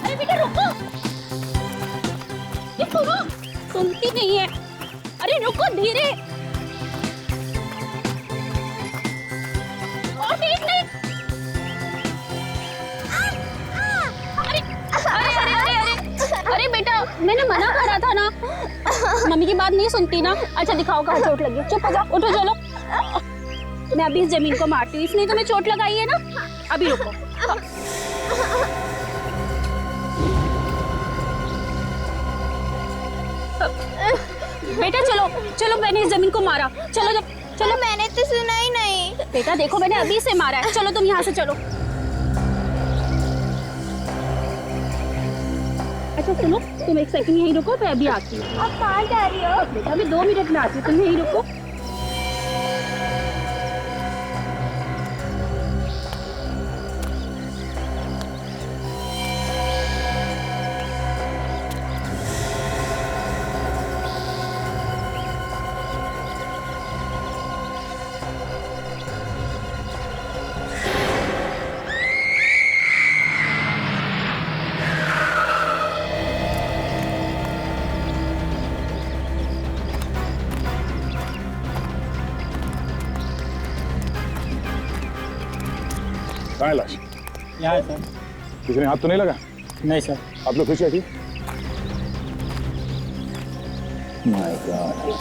अरे बेटा रुको, ये सुनो, सुनती नहीं है। अरे रुको धीरे, और तेज नहीं। अरे अरे अरे अरे अरे अरे बेटा, मैंने मना करा था ना, मम्मी की बात नहीं सुनती ना। अच्छा दिखाओ कहाँ चोट लगी है, चुप हो जाओ, उठो चलो। मैं अभी इस जमीन को मारती हूँ, इसने तुम्हें चोट लगाई है ना। अभी रुको, बेटा चलो चलो, मैंने इस जमीन को मारा, चलो जब चलो। मैंने तो सुना ही नहीं। बेटा देखो, मैंने अभी से मारा है, चलो तुम यहाँ से चलो। अच्छा सुनो, तुम एक सेकंड यहीं रुको, मैं अभी आती हूँ। आप कहाँ जा रही हो? बेटा मैं 2 मिनट में आती हूँ, तुम यहीं रुको। कहाँ है लाश? यहाँ है सर। किसी ने हाथ तो नहीं लगा? नहीं सर। आप लोग फिर चेक माय गॉड।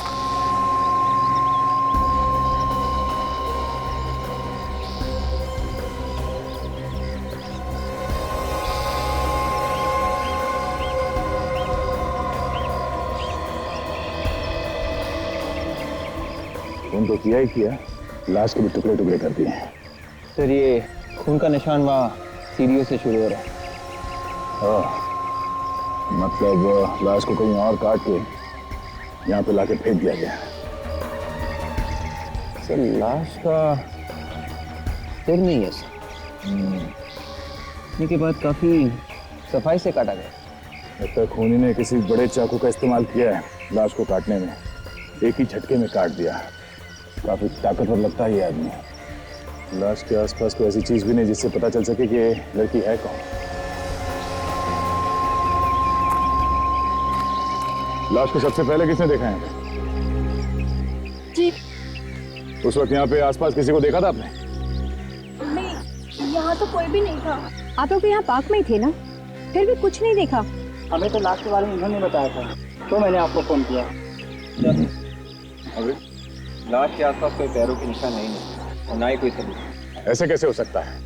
खून तो किया ही किया, लाश के भी टुकड़े टुकड़े कर दिए हैं। सर ये खून का निशान वहाँ सीढ़ियों से शुरू हो रहा है। मतलब लाश को कहीं और काट के यहाँ पे लाके फेंक दिया गया। सर लाश का सिर नहीं है सर, इसके बाद काफी सफाई से काटा गया। लगता है खूनी ने किसी बड़े चाकू का इस्तेमाल किया है लाश को काटने में, एक ही झटके में काट दिया। काफी ताकतवर लगता है ये आदमी। लाश के आसपास कोई ऐसी चीज भी नहीं जिससे पता चल सके कि ये लड़की है कौन। लाश को सबसे पहले किसने देखा है? जी उस वक्त यहाँ पे आसपास किसी को देखा था आपने? नहीं, यहाँ तो कोई भी नहीं था। आप लोग यहाँ पार्क में ही थे ना, फिर भी कुछ नहीं देखा? हमें तो लाश के बारे में इन्होंने बताया था, तो मैंने आपको फोन किया। अभी लाश के आसपास कोई पैरों के निशान नहीं और ना ही कोई सबूत। ऐसे कैसे हो सकता है?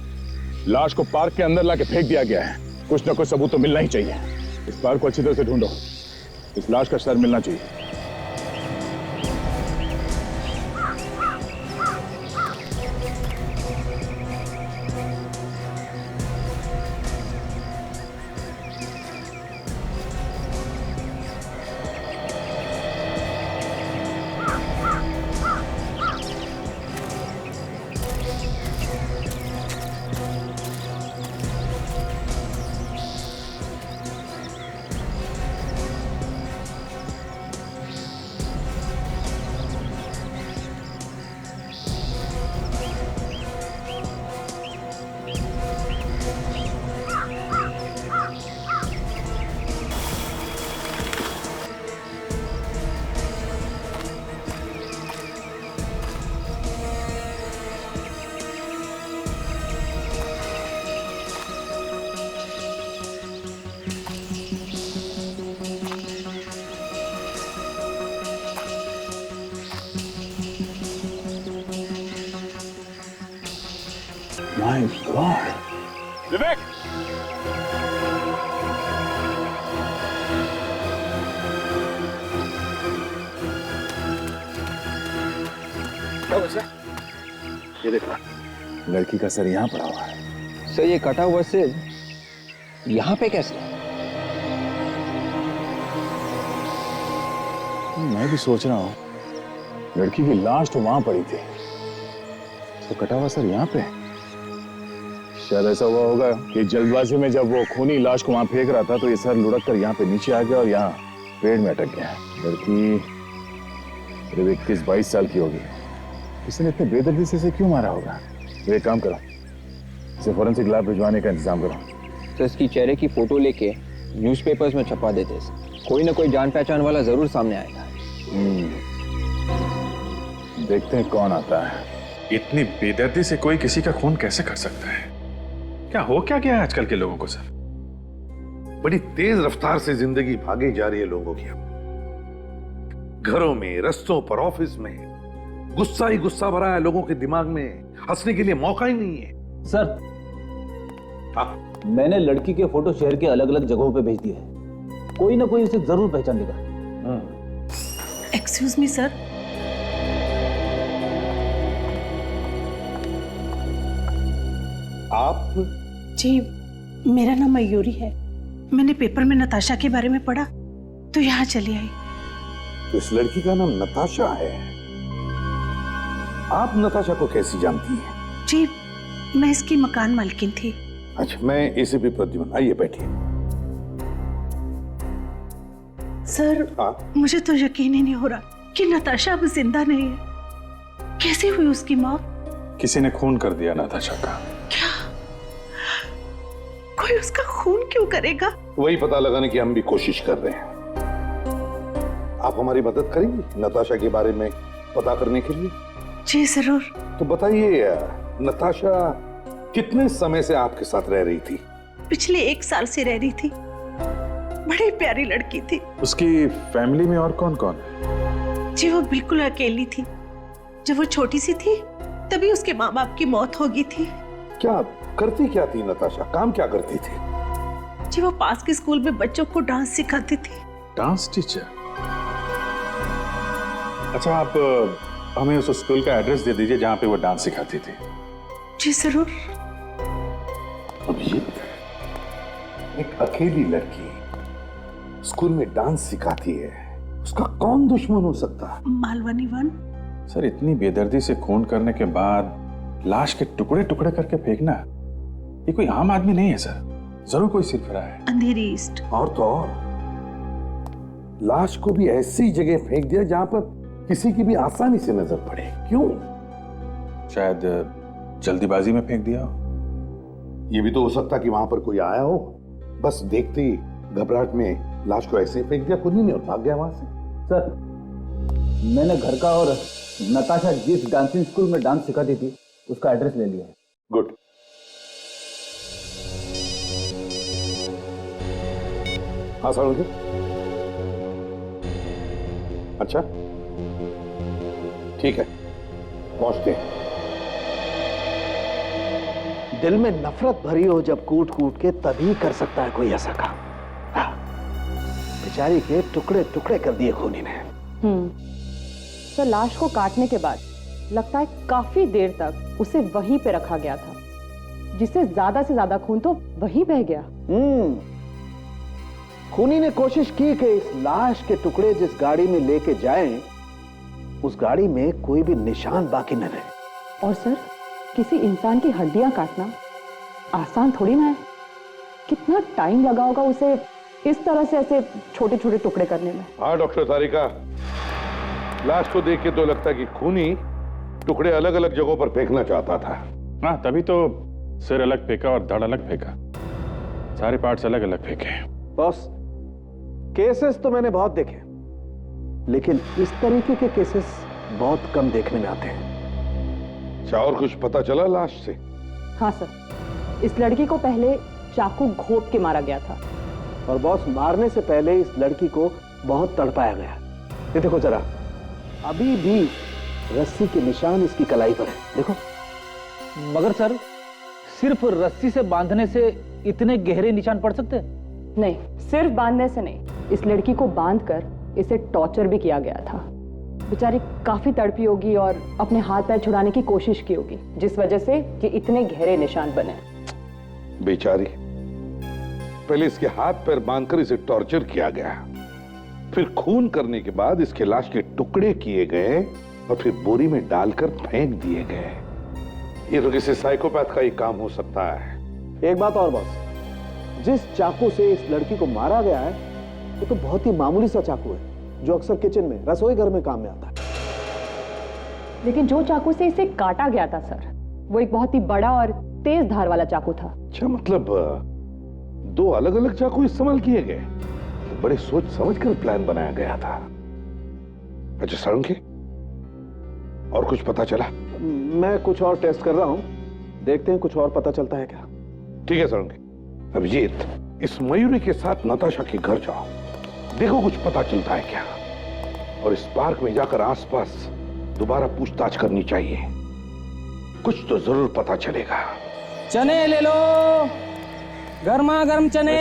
लाश को पार्क के अंदर लाके फेंक दिया गया है, कुछ ना कुछ सबूत तो मिलना ही चाहिए। इस पार्क को अच्छी तरह से ढूंढो, इस लाश का सर मिलना चाहिए। My God! विवेक! क्या बचा? ये देखो, लड़की का सर यहाँ पड़ा हुआ है। सर ये कटा हुआ सिर यहाँ पे कैसे? मैं भी सोच रहा हूँ, लड़की की लाश तो वहां पड़ी थी, तो कटा हुआ सर यहाँ पे। शायद ऐसा हुआ होगा कि जल्दबाजी में जब वो खूनी लाश को वहां फेंक रहा था तो ये सर लुढ़क कर यहाँ पे नीचे आ गया और यहाँ पेड़ में अटक गया। लड़की करीब 21-22 साल की होगी। इसने इतने बेदर्दी से इसे क्यों मारा होगा? तो एक काम करो, इसे फॉरेंसिक लैब भिजवाने का इंतजाम करो। तो इसकी चेहरे की फोटो लेके न्यूज़पेपर्स में छपवा देते सर। कोई ना कोई जान पहचान वाला जरूर सामने आएगा। देखते हैं कौन आता है। इतनी बेदर्दी से कोई किसी का खून कैसे कर सकता है? क्या हो क्या गया है आजकल के लोगों को सर? बड़ी तेज रफ्तार से जिंदगी भागी जा रही है लोगों की। घरों में, रस्तों पर, ऑफिस में गुस्सा ही गुस्सा भरा है लोगों के दिमाग में। हंसने के लिए मौका ही नहीं है। सर, हाँ, मैंने लड़की के फोटो शहर के अलग अलग जगहों पे भेज दिए हैं। कोई ना कोई उसे जरूर पहचान लेगा। एक्सक्यूज मी सर, आप? जी मेरा नाम मयूरी है। मैंने पेपर में नताशा के बारे में पढ़ा तो यहाँ चली आई। तो इस लड़की का नाम नताशा है। आप नताशा को कैसी जानती हैं? जी मैं इसकी मकान मालकिन थी। अच्छा, मैं एसीपी प्रद्युम्न, आइए बैठिए। सर हाँ? मुझे तो यकीन ही नहीं हो रहा कि नताशा अब जिंदा नहीं है। कैसे हुई उसकी मौत? किसी ने खून कर दिया नताशा का। क्या कोई उसका खून क्यों करेगा? वही पता लगाने की हम भी कोशिश कर रहे हैं। आप हमारी मदद करेंगी नताशा के बारे में पता करने के लिए? जी जरूर। तो बताइए, नताशा कितने समय से आपके साथ रह रही थी? पिछले 1 साल से रह रही थी। बड़ी प्यारी लड़की थी। उसकी फैमिली में और कौन कौन है? जी वो बिल्कुल अकेली थी। जब वो छोटी सी थी तभी उसके माँ बाप की मौत हो गई थी। क्या करती क्या थी नताशा? काम क्या करती थी? जी वो पास के स्कूल में बच्चों को डांस सिखाती थी। Dance teacher? अच्छा, आप हमें उस स्कूल का एड्रेस दे दीजिए जहां पे वो डांस सिखाती थी। जी जरूर। अभी एक अकेली लड़की स्कूल में डांस सिखाती है, उसका कौन दुश्मन हो सकता है? मालवनी 1। सर, इतनी बेदर्दी से खून करने के बाद लाश के टुकड़े टुकड़े करके फेंकना, ये कोई आम आदमी नहीं है सर। जरूर कोई सिरफिरा है। अंधेरी ईस्ट। और तो और, लाश को भी ऐसी जगह फेंक दिया जहां पर किसी की भी आसानी से नजर पड़े। क्यों? शायद जल्दीबाजी में फेंक दिया हो। ये भी तो हो सकता कि वहां पर कोई आया हो, बस देखते ही घबराहट में लाश को ऐसे फेंक दिया खूनी ने और भाग गया वहां से। सर, मैंने घर का और नताशा जिस डांसिंग स्कूल में डांस सिखाती थी उसका एड्रेस ले लिया है। गुड। हाँ सर। अच्छा ठीक है, पहुंचते हैं। दिल में नफरत भरी हो जब कूट कूट के, तभी कर सकता है कोई ऐसा काम। हाँ, बेचारी के टुकड़े टुकड़े कर दिए खूनी ने। सर, लाश को काटने के बाद लगता है काफी देर तक उसे वहीं पे रखा गया था, जिससे ज्यादा से ज्यादा खून तो वहीं बह गया। खूनी ने कोशिश की कि इस लाश के टुकड़े जिस गाड़ी में लेके जाएं, उस गाड़ी में कोई भी निशान बाकी न रहे। और सर, किसी इंसान की हड्डियां काटना आसान थोड़ी ना है। कितना टाइम लगा होगा उसे इस तरह से ऐसे छोटे छोटे टुकड़े करने में। हाँ डॉक्टर तारिका, लाश को देख के तो लगता है कि खूनी टुकड़े अलग अलग जगहों पर फेंकना चाहता था। हाँ, तभी तो सिर अलग फेंका और धड़ अलग फेंका, सारे पार्ट्स अलग अलग फेंके। बॉस, केसेस तो मैंने बहुत देखे, लेकिन इस तरीके के केसेस बहुत कम देखने में आते हैं। अच्छा, और कुछ पता चला लाश से? हाँ सर, इस लड़की को पहले चाकू घोंप के मारा गया था। और बॉस, मारने से पहले इस लड़की को बहुत तड़पाया गया। ये देखो जरा, अभी भी रस्सी के निशान इसकी कलाई पर है, देखो। मगर सर, सिर्फ रस्सी से बांधने से इतने गहरे निशान पड़ सकते हैं? नहीं, सिर्फ बांधने से नहीं, इस लड़की को बांधकर इसे टॉर्चर भी किया गया था। बेचारी काफी तड़पी होगी और अपने हाथ पैर छुड़ाने की कोशिश की होगी, जिस वजह से ये इतने गहरे निशान बने। बेचारी, पहले इसके हाथ पैर बांधकर इसे टॉर्चर किया गया, फिर खून करने के बाद इसके लाश के टुकड़े किए गए और फिर बोरी में डालकर फेंक दिए गए। ये तो किसी साइकोपैथ का ही काम हो सकता है। एक बात और बॉस, जिस चाकू से इस लड़की को मारा गया है, ये तो बहुत ही मामूली सा चाकू है जो अक्सर किचन में, रसोई घर में काम में आता है। लेकिन जो चाकू से इसे काटा गया था सर, वो एक बहुत ही बड़ा और तेज धार वाला चाकू था। अच्छा, मतलब दो अलग अलग चाकू इस्तेमाल किए गए। तो बड़े सोच समझकर प्लान बनाया गया था। अच्छा सारंगी, और कुछ पता चला? मैं कुछ और टेस्ट कर रहा हूं, देखते हैं कुछ और पता चलता है क्या। ठीक है सारंगी। अभिजीत, इस मयूरी के साथ नताशा के घर जाओ, देखो कुछ पता चलता है क्या। और इस पार्क में जाकर आसपास दोबारा पूछताछ करनी चाहिए, कुछ तो जरूर पता चलेगा। चने ले लो, गर्मा गर्म चने।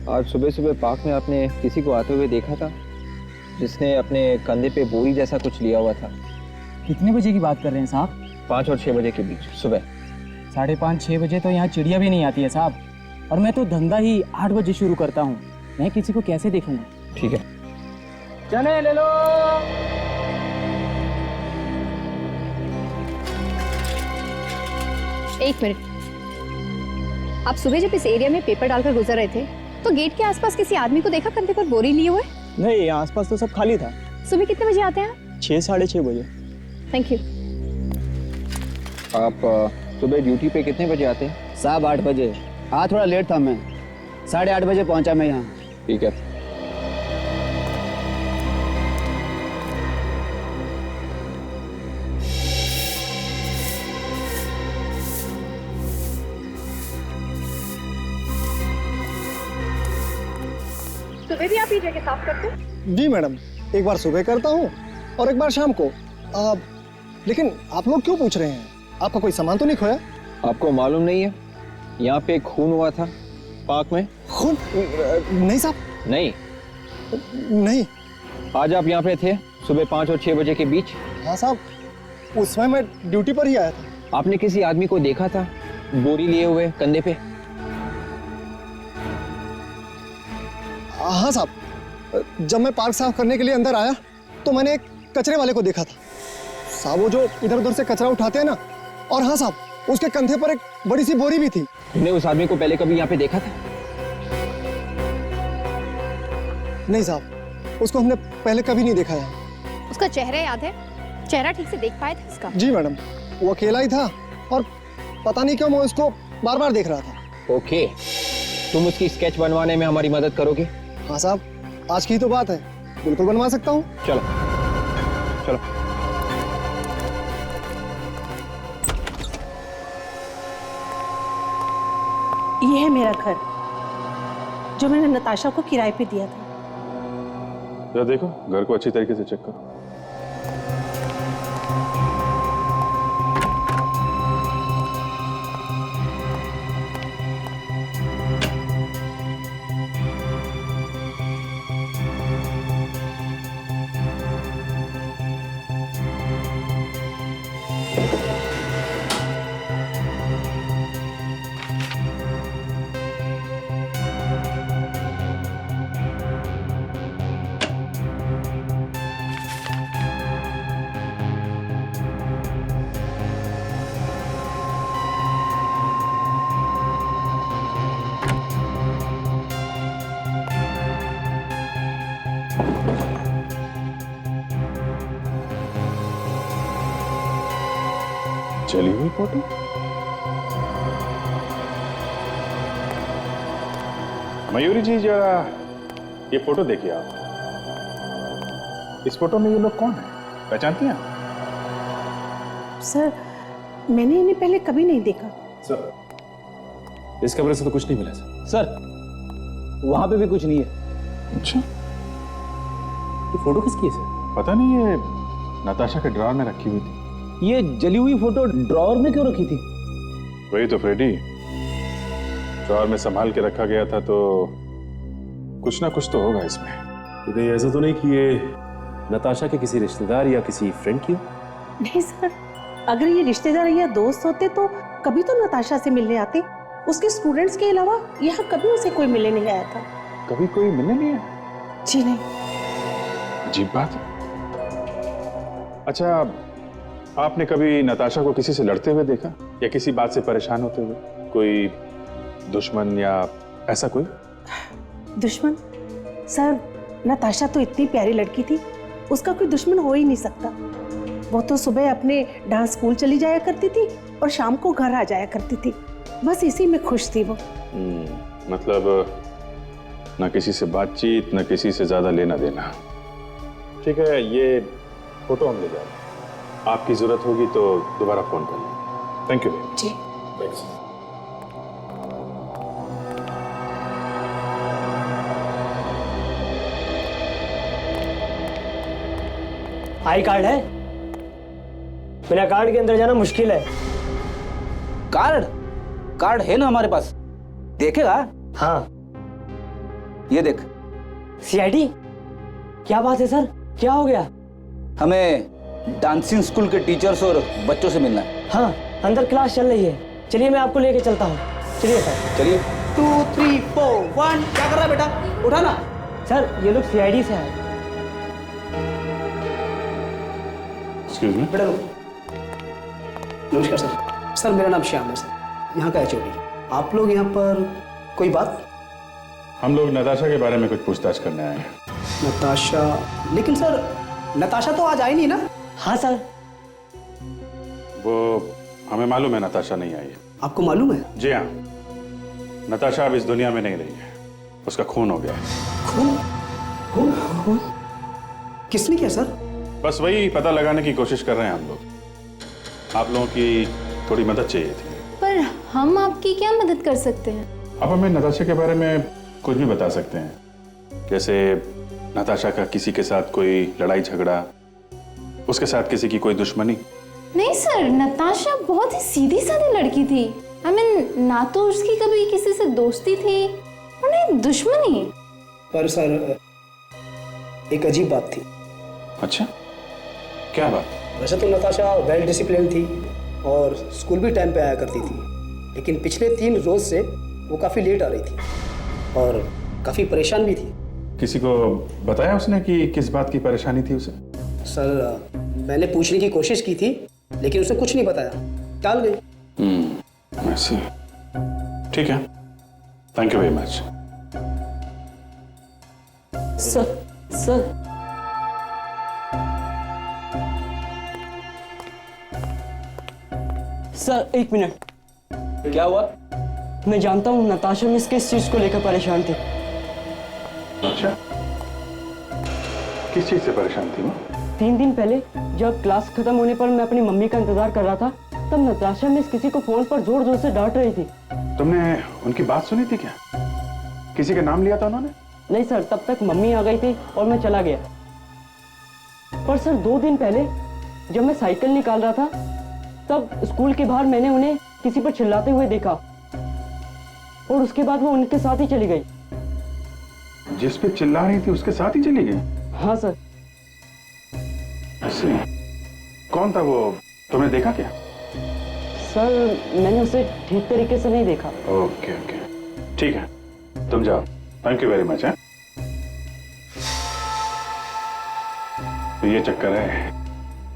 आज सुबह सुबह पार्क में आपने किसी को आते हुए देखा था जिसने अपने कंधे पे बोरी जैसा कुछ लिया हुआ था? कितने बजे की बात कर रहे हैं साहब? 5 और 6 बजे के बीच सुबह। 5:30-6 बजे तो यहाँ चिड़िया भी नहीं आती है साहब, और मैं तो धंधा ही 8 बजे शुरू करता हूँ। मैं किसी को कैसे देखूंगा? ठीक है। चने ले लो। एक मिनट, आप सुबह जब इस एरिया में पेपर डालकर गुजर रहे थे तो गेट के आसपास किसी आदमी को देखा कंधे पर बोरी लिए हुए? नहीं, आसपास तो सब खाली था। सुबह कितने बजे आते हैं? 6-6:30 बजे। Thank you. आप सुबह ड्यूटी पे कितने बजे आते हैं? साहब 8 बजे। आज थोड़ा लेट था, मैं 8:30 बजे पहुंचा मैं यहाँ। ठीक है। सुबह भी आप ये जगह साफ करते हैं? जी मैडम, एक बार सुबह करता हूँ और एक बार शाम को। लेकिन आप लोग क्यों पूछ रहे हैं? आपका कोई सामान तो नहीं खोया? आपको मालूम नहीं है यहाँ पे खून हुआ था पार्क में? खून? नहीं साहब। नहीं? नहीं। आज आप यहाँ पे थे सुबह 5 और 6 बजे के बीच? हाँ साहब, उस समय मैं ड्यूटी पर ही आया था। आपने किसी आदमी को देखा था बोरी लिए हुए कंधे पे? हाँ साहब, जब मैं पार्क साफ करने के लिए अंदर आया तो मैंने एक कचरे वाले को देखा था साहब, वो जो इधर उधर से कचरा उठाते हैं ना। और हाँ साहब, उसके कंधे पर एक बड़ी सी बोरी भी थी। तुमने उस आदमी को पहले कभी यहाँ पे देखा था? नहीं साहब, उसको हमने पहले कभी नहीं देखा है। उसका चेहरा याद है? चेहरा ठीक से देख पाए थे उसका? जी मैडम, वो अकेला ही था और पता नहीं क्यों मैं उसको बार बार देख रहा था। ओके, तुम उसकी स्केच बनवाने में हमारी मदद करोगे? हाँ साहब, आज की तो बात है, बिल्कुल बनवा सकता हूँ। चलो चलो। ये है मेरा घर जो मैंने नताशा को किराए पे दिया था। जरा देखो, घर को अच्छी तरीके से चेक करो। चली हुई फोटो? मयूरी जी, जरा ये फोटो देखिए आप। इस फोटो में ये लोग कौन है, पहचानती हैं? सर, मैंने इन्हें पहले कभी नहीं देखा। सर, इस कमरे से तो कुछ नहीं मिला सर। वहां पे भी कुछ नहीं है। अच्छा, ये फोटो किसकी है सर? पता नहीं, ये नताशा के ड्रॉर में रखी हुई थी। ये जली हुई फोटो ड्रॉअर में क्यों रखी थी? वही तो फ्रेडी, ड्रॉर में संभाल के रखा गया था, तो कुछ ना कुछ तो होगा इसमें। तो कहीं ऐसा तो नहीं कि ये नताशा के किसी रिश्तेदार या किसी फ्रेंड की हो? नहीं सर, अगर ये रिश्तेदार या दोस्त होते तो कभी तो नताशा से मिलने आते। उसके स्टूडेंट्स के अलावा यहाँ कभी उसे कोई मिलने नहीं आया था। कभी कोई मिलने नहीं आया? जी नहीं। अजीब बात है। अच्छा, आपने कभी नताशा को किसी से लड़ते हुए देखा या किसी बात से परेशान होते हुए? कोई दुश्मन या ऐसा कोई? दुश्मन? सर, नताशा तो इतनी प्यारी लड़की थी, उसका कोई दुश्मन हो ही नहीं सकता। वो तो सुबह अपने डांस स्कूल चली जाया करती थी और शाम को घर आ जाया करती थी। बस इसी में खुश थी वो। मतलब ना किसी से बातचीत, ना किसी से ज्यादा लेना देना। ठीक है, ये फोटो हम ले जाएंगे। आपकी जरूरत होगी तो दोबारा फोन कर लेंगे। थैंक यू जी। थैंक्स। आई कार्ड है? बिना कार्ड के अंदर जाना मुश्किल है। कार्ड? कार्ड है ना हमारे पास, देखेगा? हाँ। ये देख। सीआईडी? क्या बात है सर, क्या हो गया? हमें डांसिंग स्कूल के टीचर्स और बच्चों से मिलना है। हाँ, अंदर क्लास चल रही है। चलिए मैं आपको लेके चलता हूँ। चलिए सर। चलिए। 2 3 4 1। क्या कर रहा है बेटा? उठा ना। सर ये लोग सीआईडी से आए। Excuse me. बेटा रुको। नमस्कार सर। सर मेरा नाम श्याम है सर, यहाँ का एचओडी। आप लोग यहाँ पर कोई बात? हम लोग नताशा के बारे में कुछ पूछताछ करने आए हैं। नताशा? लेकिन सर नताशा तो आज आई नहीं ना? हाँ सर। वो हमें मालूम है नताशा नहीं आई है। आपको मालूम है? जी हाँ, नताशा अब इस दुनिया में नहीं रही है, उसका खून हो गया है। खून? खून? खून? किसने किया सर? बस वही पता लगाने की कोशिश कर रहे हैं हम लोग। आप लोगों की थोड़ी मदद चाहिए थी। पर हम आपकी क्या मदद कर सकते हैं? आप हमें नताशा के बारे में कुछ भी बता सकते हैं, जैसे नताशा का किसी के साथ कोई लड़ाई झगड़ा, उसके साथ किसी की कोई दुश्मनी? नहीं सर, नताशा बहुत ही सीधी सादी लड़की थी। I mean, ना तो उसकी कभी किसी से दोस्ती थी और नहीं दुश्मनी। पर सर एक अजीब बात थी। अच्छा, क्या बात? वैसे तो नताशा वेल डिसिप्लिन थी और स्कूल भी टाइम पे आया करती थी, लेकिन पिछले 3 रोज से वो काफ़ी लेट आ रही थी और काफ़ी परेशान भी थी। किसी को बताया उसने कि किस बात की परेशानी थी उसे? सर मैंने पूछने की कोशिश की थी, लेकिन उसने कुछ नहीं बताया, टाल गई। ऐसे। ठीक है, thank you very much. Sir sir एक मिनट। क्या हुआ? मैं जानता हूँ नताशा मिस किस चीज को लेकर परेशान थी। अच्छा, किस चीज से परेशान थी वो? 3 दिन पहले जब क्लास खत्म होने पर मैं अपनी मम्मी का इंतजार कर रहा था, तब नताशा मिस किसी को फोन पर जोर जोर से डांट रही थी। तुमने उनकी बात सुनी थी क्या? किसी का नाम लिया था उन्होंने? नहीं सर, तब तक मम्मी आ गई थी और मैं चला गया। पर सर 2 दिन पहले जब मैं साइकिल निकाल रहा था, तब स्कूल के बाहर मैंने उन्हें किसी पर चिल्लाते हुए देखा और उसके बाद वो उनके साथ ही चली गई। जिस पे चिल्ला रही थी उसके साथ ही चली गई? हाँ सर। ऐसे? कौन था वो, तुमने देखा क्या? सर मैंने उसे ठीक तरीके से नहीं देखा। ओके ओके, ठीक है, तुम जाओ। Thank you very much. है तो ये चक्कर है,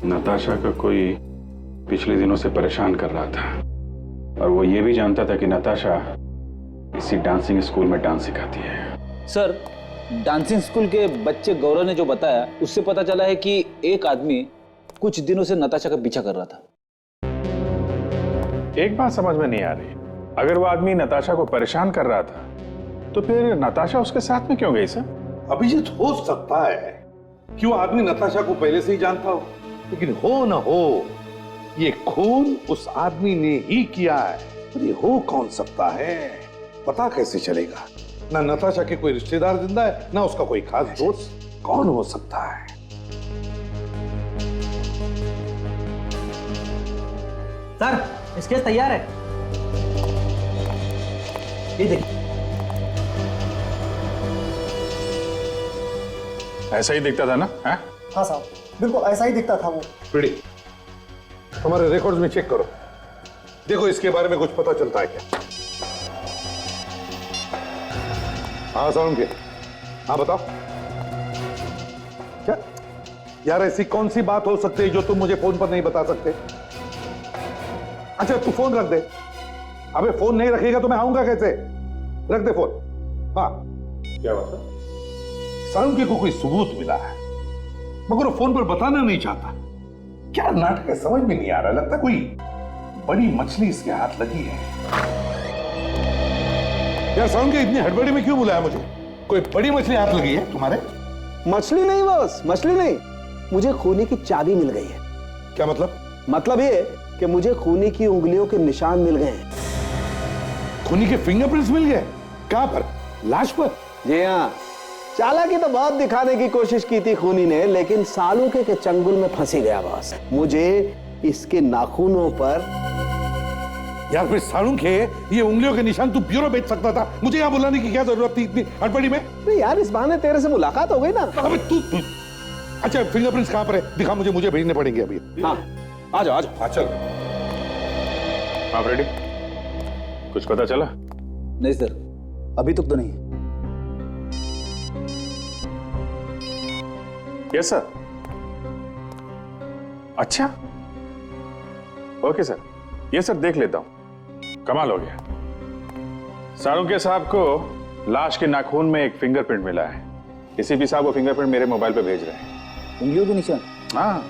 नताशा का कोई पिछले दिनों से परेशान कर रहा था और वो ये भी जानता था कि नताशा इसी डांसिंग स्कूल में डांस सिखाती है। सर, डांसिंग स्कूल के बच्चे गौरव ने जो बताया, उससे पता चला है कि एक आदमी कुछ दिनों से नताशा का पीछा कर रहा था। एक बात समझ में नहीं आ रही, अगर वो आदमी नताशा को परेशान कर रहा था तो फिर नताशा उसके साथ में क्यों गई सर? अभिजीत, हो सकता है कि वो आदमी नताशा को पहले से ही जानता हो, लेकिन हो ना हो, ये खून उस आदमी ने ही किया है। पर ये हो कौन सकता है, पता कैसे चलेगा? ना नताशा के कोई रिश्तेदार जिंदा है, ना उसका कोई खास दोस्त। कौन हो सकता है? सर स्केच तैयार है, ये देखिए। ऐसा ही दिखता था ना? है? हाँ साहब, बिल्कुल ऐसा ही दिखता था वो। पीड़ी, हमारे रिकॉर्ड्स में चेक करो, देखो इसके बारे में कुछ पता चलता है क्या? हाँ साउंड के, हाँ बताओ। क्या यार, ऐसी कौन सी बात हो सकती है जो तुम मुझे फोन पर नहीं बता सकते? अच्छा तू फोन रख दे। अबे फोन नहीं रखेगा तो मैं आऊंगा कैसे? रख दे फोन। हाँ क्या बात है? साउंड को कोई सबूत मिला है, मगर वो फोन पर बताना नहीं चाहता। क्या नाटक है, समझ में नहीं आ रहा। लगता कोई बड़ी मछली इसके हाथ लगी है। यार साउंड के इतनी हड़बड़ी में क्यों बुलाया मुझे? कोई बड़ी मछली हाथ लगी है तुम्हारे? मछली नहीं बॉस, मछली नहीं, मुझे खूनी की चाबी मिल गई है। क्या मतलब? मतलब ये कि मुझे खूनी की उंगलियों के निशान मिल गए हैं। खूनी के फिंगरप्रिंट्स मिल गए? कहां पर? लाश पर? जी हाँ, चालाकी तो बहुत दिखाने की कोशिश की थी खूनी ने, लेकिन सालूके के चंगुल में फंसी गया बॉस। मुझे इसके नाखूनों पर। यार फिर सालूके ये उंगलियों के निशान तू ब्यूरो बेच सकता था, मुझे यहाँ बुलाने की क्या जरूरत थी इतनी हड़बड़ी में? नहीं यार, इस बहाने तेरे से मुलाकात हो गई ना। अबे तू अच्छा फिंगरप्रिंट्स कहां पर है? दिखा मुझे भेजने पड़ेंगे अभी। हाँ आ जाओ आ जाओ। हाँ चल। आप रेडी? कुछ पता चला? नहीं सर, अभी तक तो नहीं। Yes sir. अच्छा, ओके सर, ये सर देख लेता हूं। कमाल हो गया। सालूके साहब को लाश के नाखून में एक फिंगरप्रिंट मिला है। एसीपी साहब वो फिंगरप्रिंट मेरे मोबाइल पे भेज रहे हैं। उंगलियों के निशान? हाँ।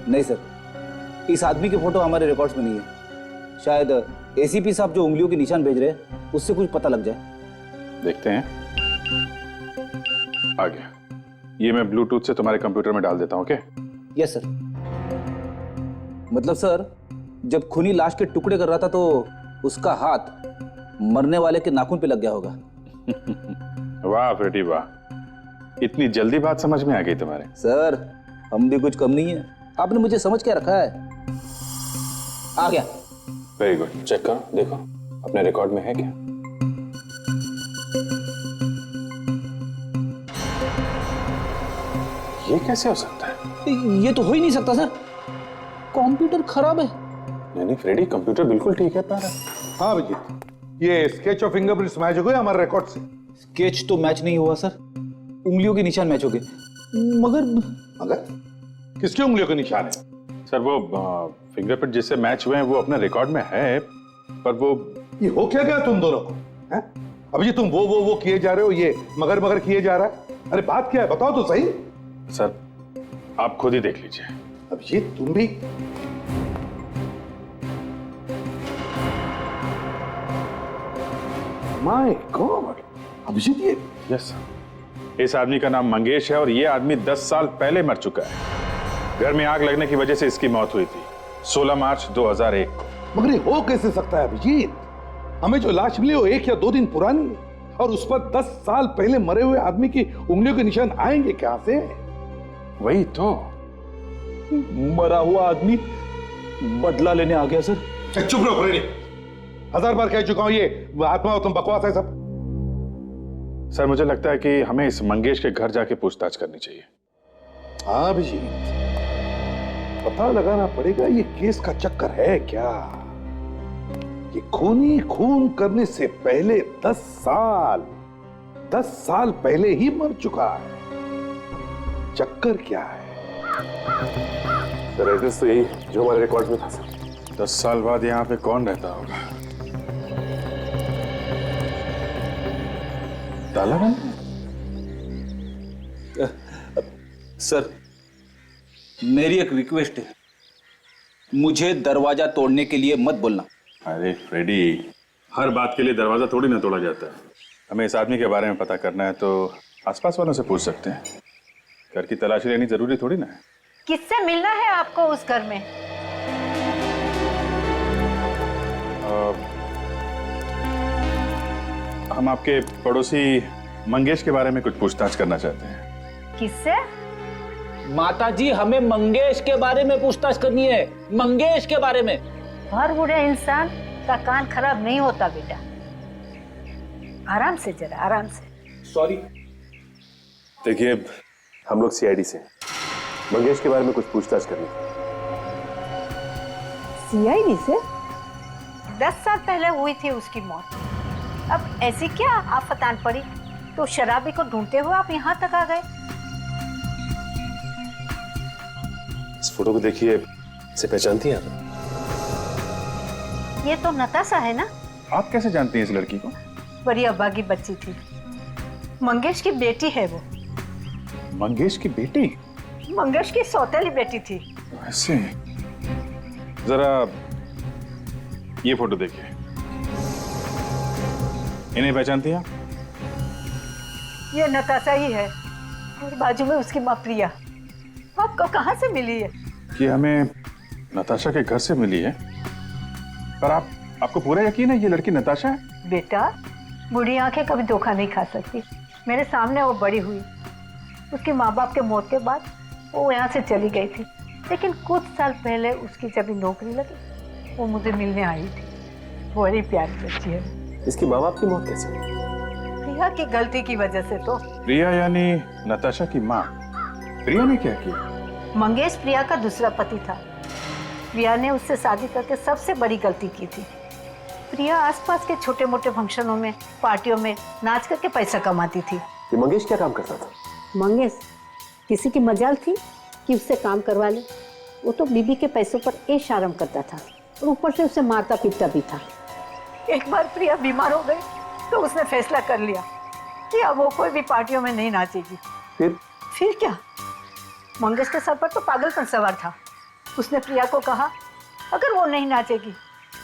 नहीं सर, इस आदमी की फोटो हमारे रिकॉर्ड्स में नहीं है। शायद एसीपी साहब जो उंगलियों के निशान भेज रहे हैं उससे कुछ पता लग जाए। देखते हैं। आ गया। ये मैं ब्लूटूथ से तुम्हारे कंप्यूटर में डाल देता हूं। ओके? Yes sir. मतलब सर, जब खूनी लाश के टुकड़े कर रहा था तो उसका हाथ मरने वाले के नाखून पे लग गया होगा। वाह फ्रेडी वाह, इतनी जल्दी बात समझ में आ गई तुम्हारे। सर, हम भी कुछ कम नहीं है, आपने मुझे समझ के रखा है। आ गया। Very good. चेक करो, देखो अपने रिकॉर्ड में है क्या? ये कैसे हो सकता है? ये तो हो ही नहीं सकता सर, कंप्यूटर खराब है। नहीं फ्रेडी, कंप्यूटर बिल्कुल ठीक है। पर हाँ अभिजीत, ये स्केच और फिंगरप्रिंट्स मैच हो गए हमारे रिकॉर्ड से। स्केच तो मैच नहीं हुआ सर, उंगलियों के निशान मैच हो गए। मगर किसकी उंगलियों के निशान है? सर वो फिंगरप्रिंट जिससे मैच हुए हैं वो अपने रिकॉर्ड में है, पर वो ये हो क्या गया तुम दोनों को? हैं? अभिजीत तुम वो किए जा रहे हो, ये मगर किए जा रहा है। अरे बात क्या है बताओ तो सही। सर आप खुद ही देख लीजिए। अभिजीत तुम भी। माय गॉड अभिजीत, ये यस, इस आदमी का नाम मंगेश है और ये आदमी 10 साल पहले मर चुका है। घर में आग लगने की वजह से इसकी मौत हुई थी 16 मार्च 2001 को। मगर ये हो कैसे सकता है अभिजीत? हमें जो लाश मिली वो 1 या 2 दिन पुरानी है और उस पर 10 साल पहले मरे हुए आदमी की उंगलियों के निशान आएंगे कहां से? वही तो, मरा हुआ आदमी बदला लेने आ गया सर। चुप रहो फ्रेडी, 1000 बार कह चुका हूं ये आत्मा तुम बकवास है सब। सर मुझे लगता है कि हमें इस मंगेश के घर जाके पूछताछ करनी चाहिए। हाँ अभिजीत, पता लगाना पड़ेगा ये केस का चक्कर है क्या। ये खूनी खून करने से पहले 10 साल पहले ही मर चुका है। चक्कर क्या है? सर एड्रेस तो यही जो हमारे रिकॉर्ड में था सर। 10 साल बाद यहाँ पे कौन रहता होगा? ताला बंद? सर मेरी एक रिक्वेस्ट है, मुझे दरवाजा तोड़ने के लिए मत बोलना। अरे फ्रेडी, हर बात के लिए दरवाजा थोड़ी ना तोड़ा जाता है। हमें इस आदमी के बारे में पता करना है तो आसपास वालों से पूछ सकते हैं। घर की तलाशी लेनी जरूरी थोड़ी ना है। किससे मिलना है आपको उस घर में? हम आपके पड़ोसी मंगेश के बारे में कुछ पूछताछ करना चाहते हैं। किससे? माताजी, हमें मंगेश के बारे में पूछताछ करनी है, मंगेश के बारे में। हर बूढ़े इंसान का कान खराब नहीं होता बेटा, आराम से जरा आराम से। सॉरी। देखिए हम लोग सीआईडी से मंगेश के बारे में कुछ पूछताछ करनी। सीआईडी से? 10 साल पहले हुई थी उसकी मौत, अब ऐसी क्या आफतान पड़ी तो शराबी को ढूंढते हुए आप यहाँ तक आ गए? इस फोटो को देखिए, इसे पहचानती हैं आप? ये तो नताशा है ना? आप कैसे जानती हैं इस लड़की को? बड़ी अभागी बच्ची थी, मंगेश की बेटी है वो। मंगेश की बेटी? मंगेश की सौतेली बेटी थी। ऐसे? जरा ये फोटो देखिए, इन्हें पहचानती हैं आप? ये नताशा ही है और बाजू में उसकी माँ प्रिया। आपको कहाँ से मिली है? कि हमें नताशा के घर से मिली है। पर आपको पूरा यकीन है ये लड़की नताशा है? बेटा, बूढ़ी आंखें कभी धोखा नहीं खा सकती। मेरे सामने वो बड़ी हुई, उसके माँ बाप के मौत के बाद वो यहाँ से चली गई थी, लेकिन कुछ साल पहले उसकी जब नौकरी लगी वो मुझे मिलने आई थी। बड़ी प्यारी बच्ची है। इसकी माँ बाप की मौत कैसे? प्रिया की गलती की वजह से। तो प्रिया यानी नताशा की माँ? प्रिया ने क्या किया? मंगेश प्रिया का दूसरा पति था। प्रिया ने उससे शादी करके सबसे बड़ी गलती की थी। प्रिया आसपास के छोटे मोटे फंक्शनों में, पार्टियों में नाच करके पैसा कमाती थी। ये मंगेश क्या काम करता था? मंगेश किसी की मजाल थी कि उससे काम करवा ले। वो तो बीबी के पैसों पर ऐश आराम करता था और ऊपर से उसे मारता पीटता भी था। एक बार प्रिया बीमार हो गई तो उसने फैसला कर लिया कि अब वो कोई भी पार्टियों में नहीं नाचेगी। फिर क्या, मंगेश के सर पर तो पागलपन सवार था। उसने प्रिया को कहा अगर वो नहीं नाचेगी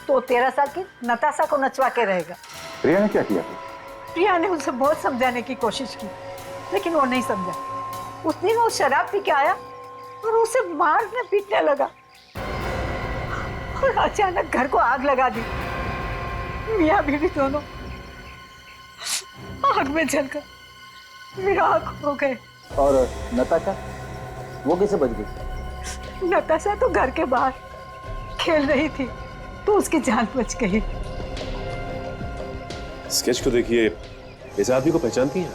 तो 13 साल की नताशा को नचवा के रहेगा। प्रिया ने क्या किया? प्रिया ने उसे बहुत समझाने की कोशिश की, लेकिन वो नहीं समझा। उस दिन वो शराब पी के आया और उसे मारने पीटने लगा और अचानक घर को आग लगा दी। मियां बीवी दोनों आग में जलकर विराग हो गए। और नताशा, वो कैसे बच गई? नताशा तो घर के बाहर खेल रही थी तो उसकी जान बच गई। स्केच को देखिए, इस आदमी को पहचानती हैं?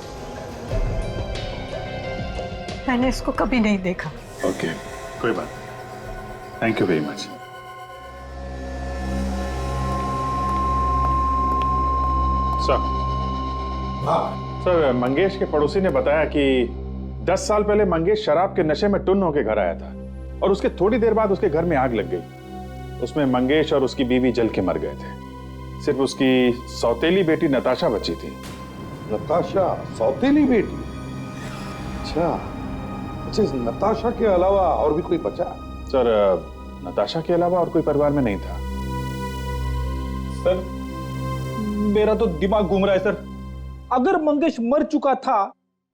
मैंने इसको कभी नहीं देखा। ओके, कोई बात नहीं। Thank you very much. Sir, Mangesh के पड़ोसी ने बताया कि 10 साल पहले मंगेश शराब के नशे में टुन्न होकर घर आया था और उसके थोड़ी देर बाद उसके घर में आग लग गई। उसमें मंगेश और उसकी बीवी जल के मर गए थे। सिर्फ उसकी सौतेली बेटी नताशा बची थी। नताशा सौतेली बेटी? अच्छा, नताशा के अलावा और भी कोई बचा? सर, नताशा के अलावा और कोई परिवार में नहीं था। सर, मेरा तो दिमाग घूम रहा है सर। अगर मंगेश मर चुका था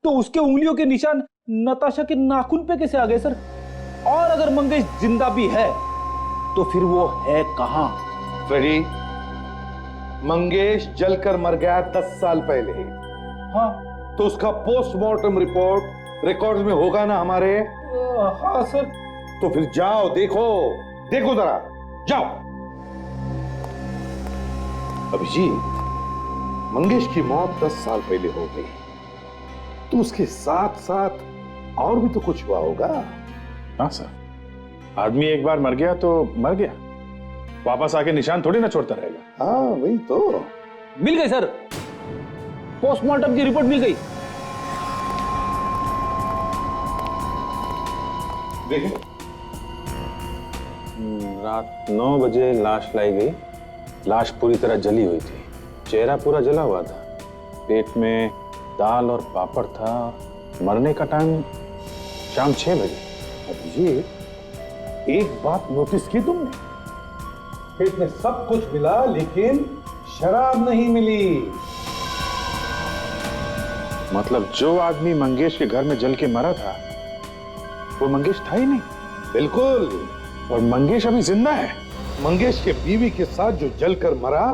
तो उसके उंगलियों के निशान नताशा के नाखून पे कैसे आ गए सर? और अगर मंगेश जिंदा भी है तो फिर वो है कहां? फ्रेडी, मंगेश जलकर मर गया 10 साल पहले। हाँ, तो उसका पोस्टमार्टम रिपोर्ट रिकॉर्ड्स में होगा ना हमारे? हाँ सर। तो फिर जाओ, देखो जरा, जाओ। अभिजीत, मंगेश की मौत 10 साल पहले हो गई, तो उसके साथ साथ और भी तो कुछ हुआ होगा। हाँ सर, आदमी एक बार मर गया तो मर गया, वापस आके निशान थोड़ी ना छोड़ता रहेगा। हाँ, वही तो। मिल गई सर, पोस्टमार्टम की रिपोर्ट मिल गई। देखिए, रात 9 बजे लाश लाई गई। लाश पूरी तरह जली हुई थी, चेहरा पूरा जला हुआ था, पेट में दाल और पापड़ था। मरने का टाइम शाम 6 बजे। अभिजीत, एक बात नोटिस की तुमने? पेट में सब कुछ मिला लेकिन शराब नहीं मिली। मतलब जो आदमी मंगेश के घर में जल के मरा था वो मंगेश था ही नहीं। बिल्कुल। और मंगेश अभी जिंदा है। मंगेश के बीवी के साथ जो जलकर मरा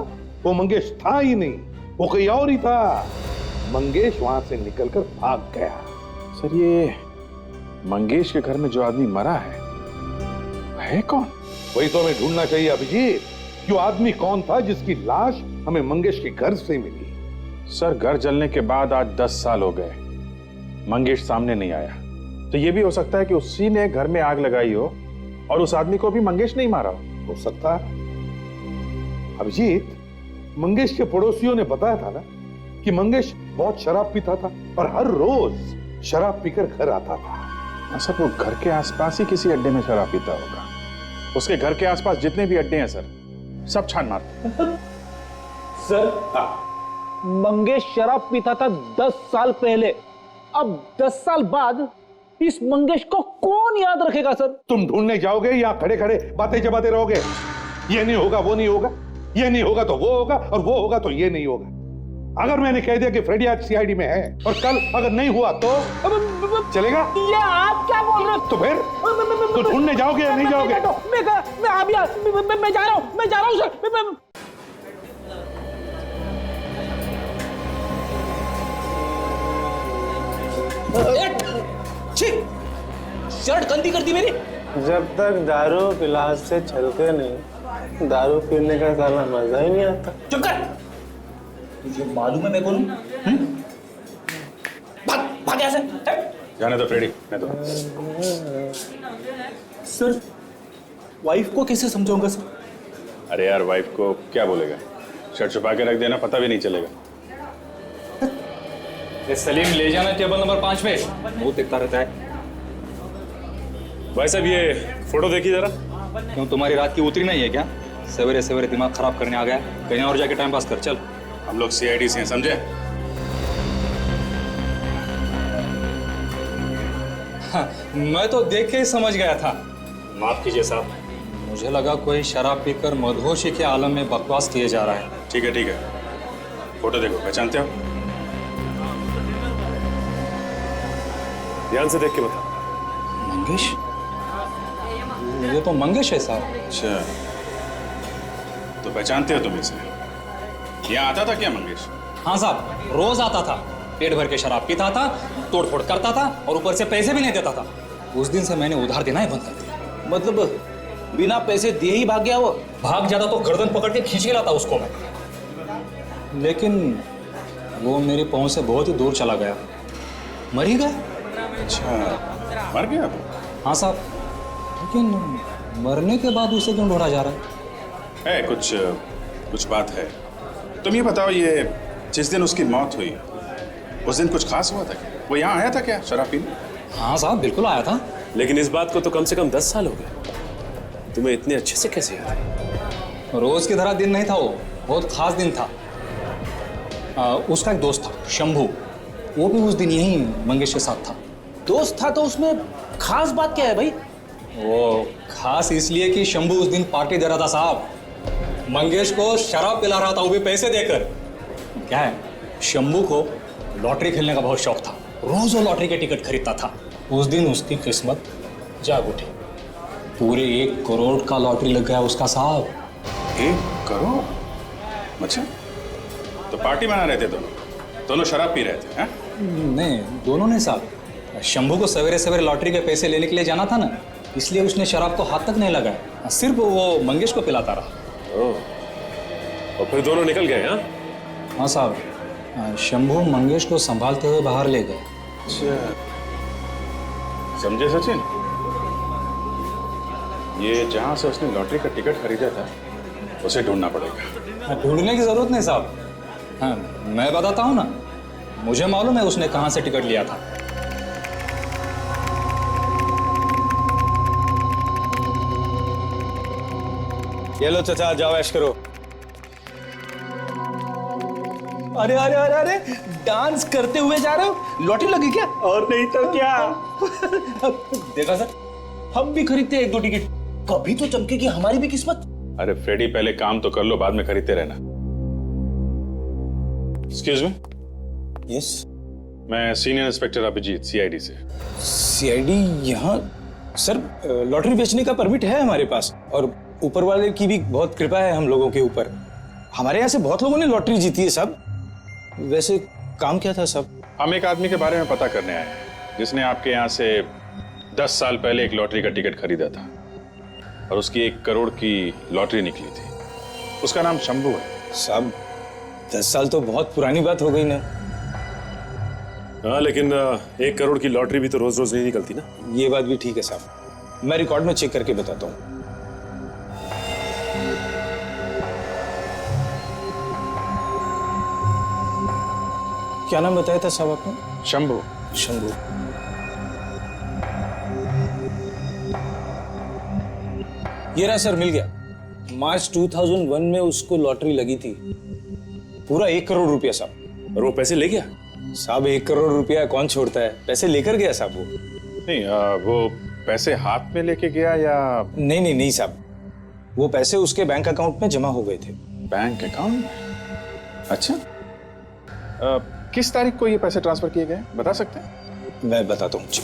वो मंगेश था ही नहीं, वो कोई और ही था। मंगेश वहां से निकलकर भाग गया। सर, ये मंगेश के घर में जो आदमी मरा है कौन? वही तो हमें ढूंढना चाहिए अभिजीत, कि वो आदमी कौन था जिसकी लाश हमें मंगेश के घर से मिली। सर, घर जलने के बाद आज 10 साल हो गए, मंगेश सामने नहीं आया। तो ये भी हो सकता है कि उसी ने घर में आग लगाई हो और उस आदमी को भी मंगेश नहीं मारा हो सकता है। अभिजीत, मंगेश के पड़ोसियों ने बताया था ना कि मंगेश बहुत शराब पीता था और हर रोज शराब पीकर घर आता था। सर, वो घर के आसपास ही किसी अड्डे में शराब पीता होगा। उसके घर के आसपास जितने भी अड्डे हैं सर, सब छान मारते। सर, मंगेश शराब पीता था 10 साल पहले। अब 10 साल बाद इस मंगेश को कौन याद रखेगा सर? तुम ढूंढने जाओगे या खड़े खड़े बातें चबाते रहोगे? ये नहीं होगा, वो नहीं होगा। ये नहीं होगा तो वो होगा, और वो होगा तो ये नहीं होगा। अगर मैंने कह दिया कि फ्रेडी आज सीआईडी में है और कल अगर नहीं हुआ तो चलेगा? ये आप क्या बोल रहे हो? तो फिर तो ढूंढने जाओगे या नहीं जाओगे? मैं जा रहा हूँ, मैं जा रहा हूँ सर। शर्ट गंदी कर दी मेरी। जब तक दारू गिलास से छलके नहीं, दारू पीने का साला मजा ही नहीं आता। चुप कर। तुझे मालूम है मैं कौन हूं? भाग भाग यहाँ से। जाने दो फ्रेडी, मैं तो। सर वाइफ को कैसे समझाऊंगा सर? अरे यार, वाइफ को क्या बोलेगा? शर्ट छुपा के रख देना, पता भी नहीं चलेगा। ये सलीम ले जाना टेबल नंबर 5 पे, बहुत देखता रहता है। भाई साहब, ये फोटो देखिए जरा। क्यों, तुम्हारी रात की उतरी नहीं है क्या? सवेरे सवेरे दिमाग खराब करने आ गया, कहीं और जाके टाइम पास कर। चल, हम लोग सीआईडी से हैं, समझे? हाँ, मैं तो देख के ही समझ गया था। माफ कीजिए साहब, मुझे लगा कोई शराब पीकर मदहोशी के आलम में बकवास किए जा रहा है। ठीक है ठीक है, फोटो देखो, पहचानते हो? ध्यान से देख के बता। मंगेश? ये तो मंगेश है साहब। अच्छा, तो पहचानते हो तुम इसे? यहाँ आता था क्या मंगेश? हाँ साहब, रोज आता था, पेट भर के शराब पीता था, तोड़ फोड़ करता था और ऊपर से पैसे भी नहीं देता था। उस दिन से मैंने उधार देना ही बंद कर दिया। मतलब बिना पैसे दिए ही भाग गया वो? भाग जाता तो गर्दन पकड़ के खींच के लाता उसको मैं, लेकिन वो मेरी पहुंच से बहुत ही दूर चला गया, मर ही गया। अच्छा, मर गया? हाँ साहब, लेकिन मरने के बाद उसे क्यों ढूंढा जा रहा है? कुछ बात है। तुम ये बताओ, ये जिस दिन उसकी मौत हुई उस दिन कुछ खास हुआ था क्या? वो यहाँ आया था क्या शराब पीने? हाँ साहब, बिल्कुल आया था। लेकिन इस बात को तो कम से कम 10 साल हो गए, तुम्हें इतने अच्छे से कैसे याद है? रोज की तरह दिन नहीं था वो, बहुत खास दिन था। उसका एक दोस्त था शंभू, वो भी उस दिन यहीं मंगेश के साथ था। दोस्त था तो उसमें खास बात क्या है भाई? वो खास इसलिए कि शंभू उस दिन पार्टी दे रहा था साहब, मंगेश को शराब पिला रहा था, वो भी पैसे देकर। क्या है, शंभू को लॉटरी खेलने का बहुत शौक था, रोज वो लॉटरी के टिकट खरीदता था। उस दिन उसकी किस्मत जाग उठी, पूरे 1 करोड़ का लॉटरी लग गया उसका साहब। 1 करोड़? अच्छा, तो पार्टी मना रहे थे दोनों शराब पी रहे थे? हैं? नहीं, दोनों नहीं साहब। शंभू को सवेरे सवेरे लॉटरी के पैसे लेने के लिए जाना था ना, इसलिए उसने शराब को हाथ तक नहीं लगाया, सिर्फ वो मंगेश को पिलाता रहा। और फिर दोनों निकल गए? हाँ साहब, शंभू मंगेश को संभालते हुए बाहर ले गए। अच्छा, समझे सचिन? ये जहां से उसने लॉटरी का टिकट खरीदा था उसे ढूंढना पड़ेगा। ढूंढने की जरूरत नहीं साहब, हाँ मैं बताता हूँ ना, मुझे मालूम है उसने कहां से टिकट लिया था। ये लो चाचा, जाओ ऐश करो। अरे अरे अरे अरे, डांस करते हुए जा रहे हो? लॉटरी लगी क्या? और नहीं तो क्या। देखा सर, हम भी खरीदते हैं 1-2 टिकट, कभी तो चमकेगी हमारी भी किस्मत। अरे फ्रेडी, पहले काम तो कर लो, बाद में खरीदते रहना। Excuse me. यस, मैं सीनियर इंस्पेक्टर अभिजीत, सीआईडी से। सीआईडी यहाँ? सर लॉटरी बेचने का परमिट है हमारे पास, और ऊपर वाले की भी बहुत कृपा है हम लोगों के ऊपर। हमारे यहाँ से बहुत लोगों ने लॉटरी जीती है साहब। वैसे काम क्या था साहब? हम एक आदमी के बारे में पता करने आए हैं जिसने आपके यहाँ से 10 साल पहले एक लॉटरी का टिकट खरीदा था और उसकी 1 करोड़ की लॉटरी निकली थी। उसका नाम शंभू है। साहब 10 साल तो बहुत पुरानी बात हो गई ना। हाँ, लेकिन 1 करोड़ की लॉटरी भी तो रोज रोज नहीं निकलती ना। ये बात भी ठीक है साहब, मैं रिकॉर्ड में चेक करके बताता हूँ। क्या नाम बताया था साहब आपने? शंभू। शंभू। ये रहा सर, मिल गया। मार्च 2001 में उसको लॉटरी लगी थी, पूरा 1 करोड़ रुपया साहब। और वो पैसे ले गया? साहब 1 करोड़ रुपया कौन छोड़ता है, पैसे लेकर गया साहब वो। नहीं, वो पैसे हाथ में लेके गया या? नहीं नहीं नहीं साहब, वो पैसे उसके बैंक अकाउंट में जमा हो गए थे। Bank account? अच्छा, किस तारीख को ये पैसे ट्रांसफर किए गए बता सकते हैं? मैं बताता हूँ जी।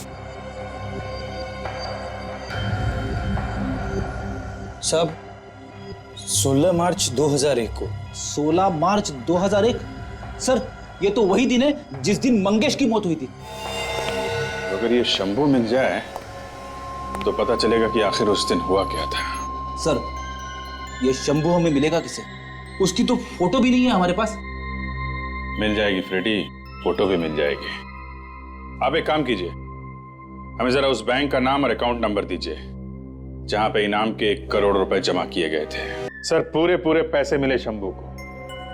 साहब 16 मार्च 2001 को। 16 मार्च 2001? सर ये तो वही दिन है जिस दिन मंगेश की मौत हुई थी। अगर ये शंभू मिल जाए तो पता चलेगा कि आखिर उस दिन हुआ क्या था। सर ये शंभू हमें मिलेगा किसे? उसकी तो फोटो भी नहीं है हमारे पास। मिल जाएगी फ्रेडी, फोटो भी मिल जाएगी। आप एक काम कीजिए, हमें जरा उस बैंक का नाम और अकाउंट नंबर दीजिए जहां पे इनाम के 1 करोड़ रुपए जमा किए गए थे। सर पूरे पैसे मिले शंभू को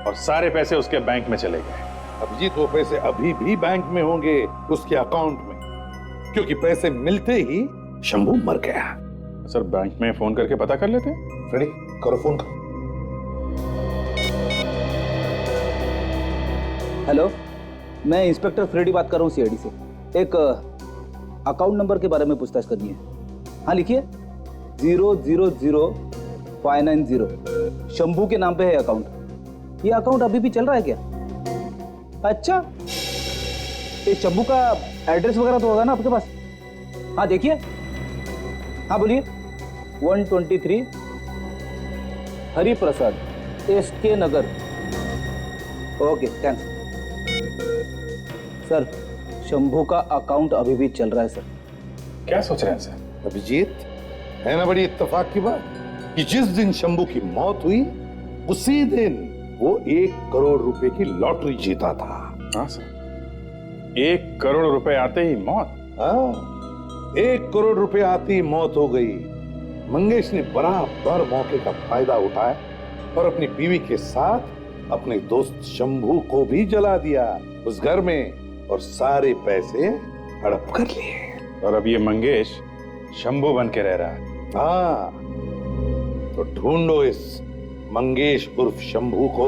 और सारे पैसे उसके बैंक में चले गए। अभिजीत वो पैसे अभी भी बैंक में होंगे उसके अकाउंट में, क्योंकि पैसे मिलते ही शंभू मर गया। सर बैंक में फोन करके पता कर लेते? फ्रेडी करो फोन करो। हेलो, मैं इंस्पेक्टर फ्रेडी बात कर रहा हूँ सीआईडी से। एक अकाउंट नंबर के बारे में पूछताछ करनी है। हाँ लिखिए 000590। शंभू के नाम पे है अकाउंट। ये अकाउंट अभी भी चल रहा है क्या? अच्छा, ये शंभू का एड्रेस वगैरह तो होगा ना आपके पास? हाँ देखिए, हाँ बोलिए। 123 Hariprasad SK Nagar. Okay thanks. Sir Shambhu का अकाउंट अभी भी चल रहा है सर। क्या सोच रहे हैं सर? अभिजीत, है ना बड़ी इत्तेफाक की बात कि जिस दिन शंभू की मौत हुई उसी दिन वो 1 करोड़ रुपए की लॉटरी जीता था। हाँ सर, 1 करोड़ रुपए आते ही मौत? हाँ, 1 करोड़ रुपए आते ही मौत हो गई। मंगेश ने बराबर मौके का फायदा उठाया और अपनी बीवी के साथ अपने दोस्त शंभू को भी जला दिया उस घर में और सारे पैसे हड़प कर लिए। और अब ये मंगेश शंभू बन के रह रहा है। हाँ, तो ढूंढो इस मंगेश उर्फ शंभू को।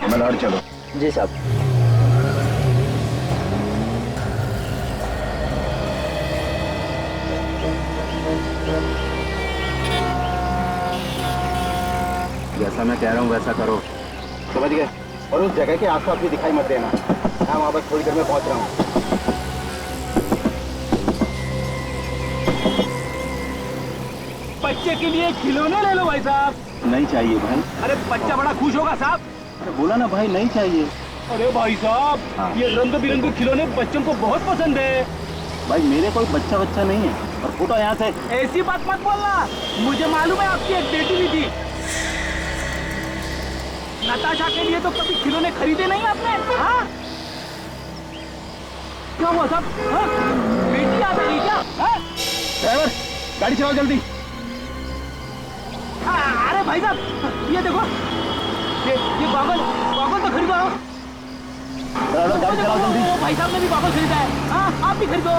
मल्हार चलो। जी साहब। जैसा मैं कह रहा हूँ वैसा करो। समझ गए? और उस जगह के आसपास भी दिखाई मत देना। मैं वहां बस थोड़ी देर में पहुंच रहा हूँ। बच्चे के लिए खिलौने ले लो भाई साहब। नहीं चाहिए भाई। अरे बच्चा बड़ा खुश होगा साहब। अरे बोला ना भाई नहीं चाहिए। अरे भाई साहब, ये रंग बिरंगे खिलौने बच्चों को बहुत पसंद है। भाई मेरे कोई बच्चा नहीं है और फूटो यहाँ से। ऐसी बात मत बोलना, मुझे मालूम है आपकी एक बेटी भी थी। नताशा के लिए तो कभी खिलौने खरीदे नहीं आपने? हाँ? क्या हुआ साहब? हाँ? बेटी आ गई क्या? हाँ? ड्राइवर गाड़ी चलाओ जल्दी। अरे भाई साहब, ये देखो, ये गॉगल तो खरीदो। गाड़ी चलाओ जल्दी। भाई साहब ने भी गॉगल खरीदा है। हाँ, आप भी खरीदो।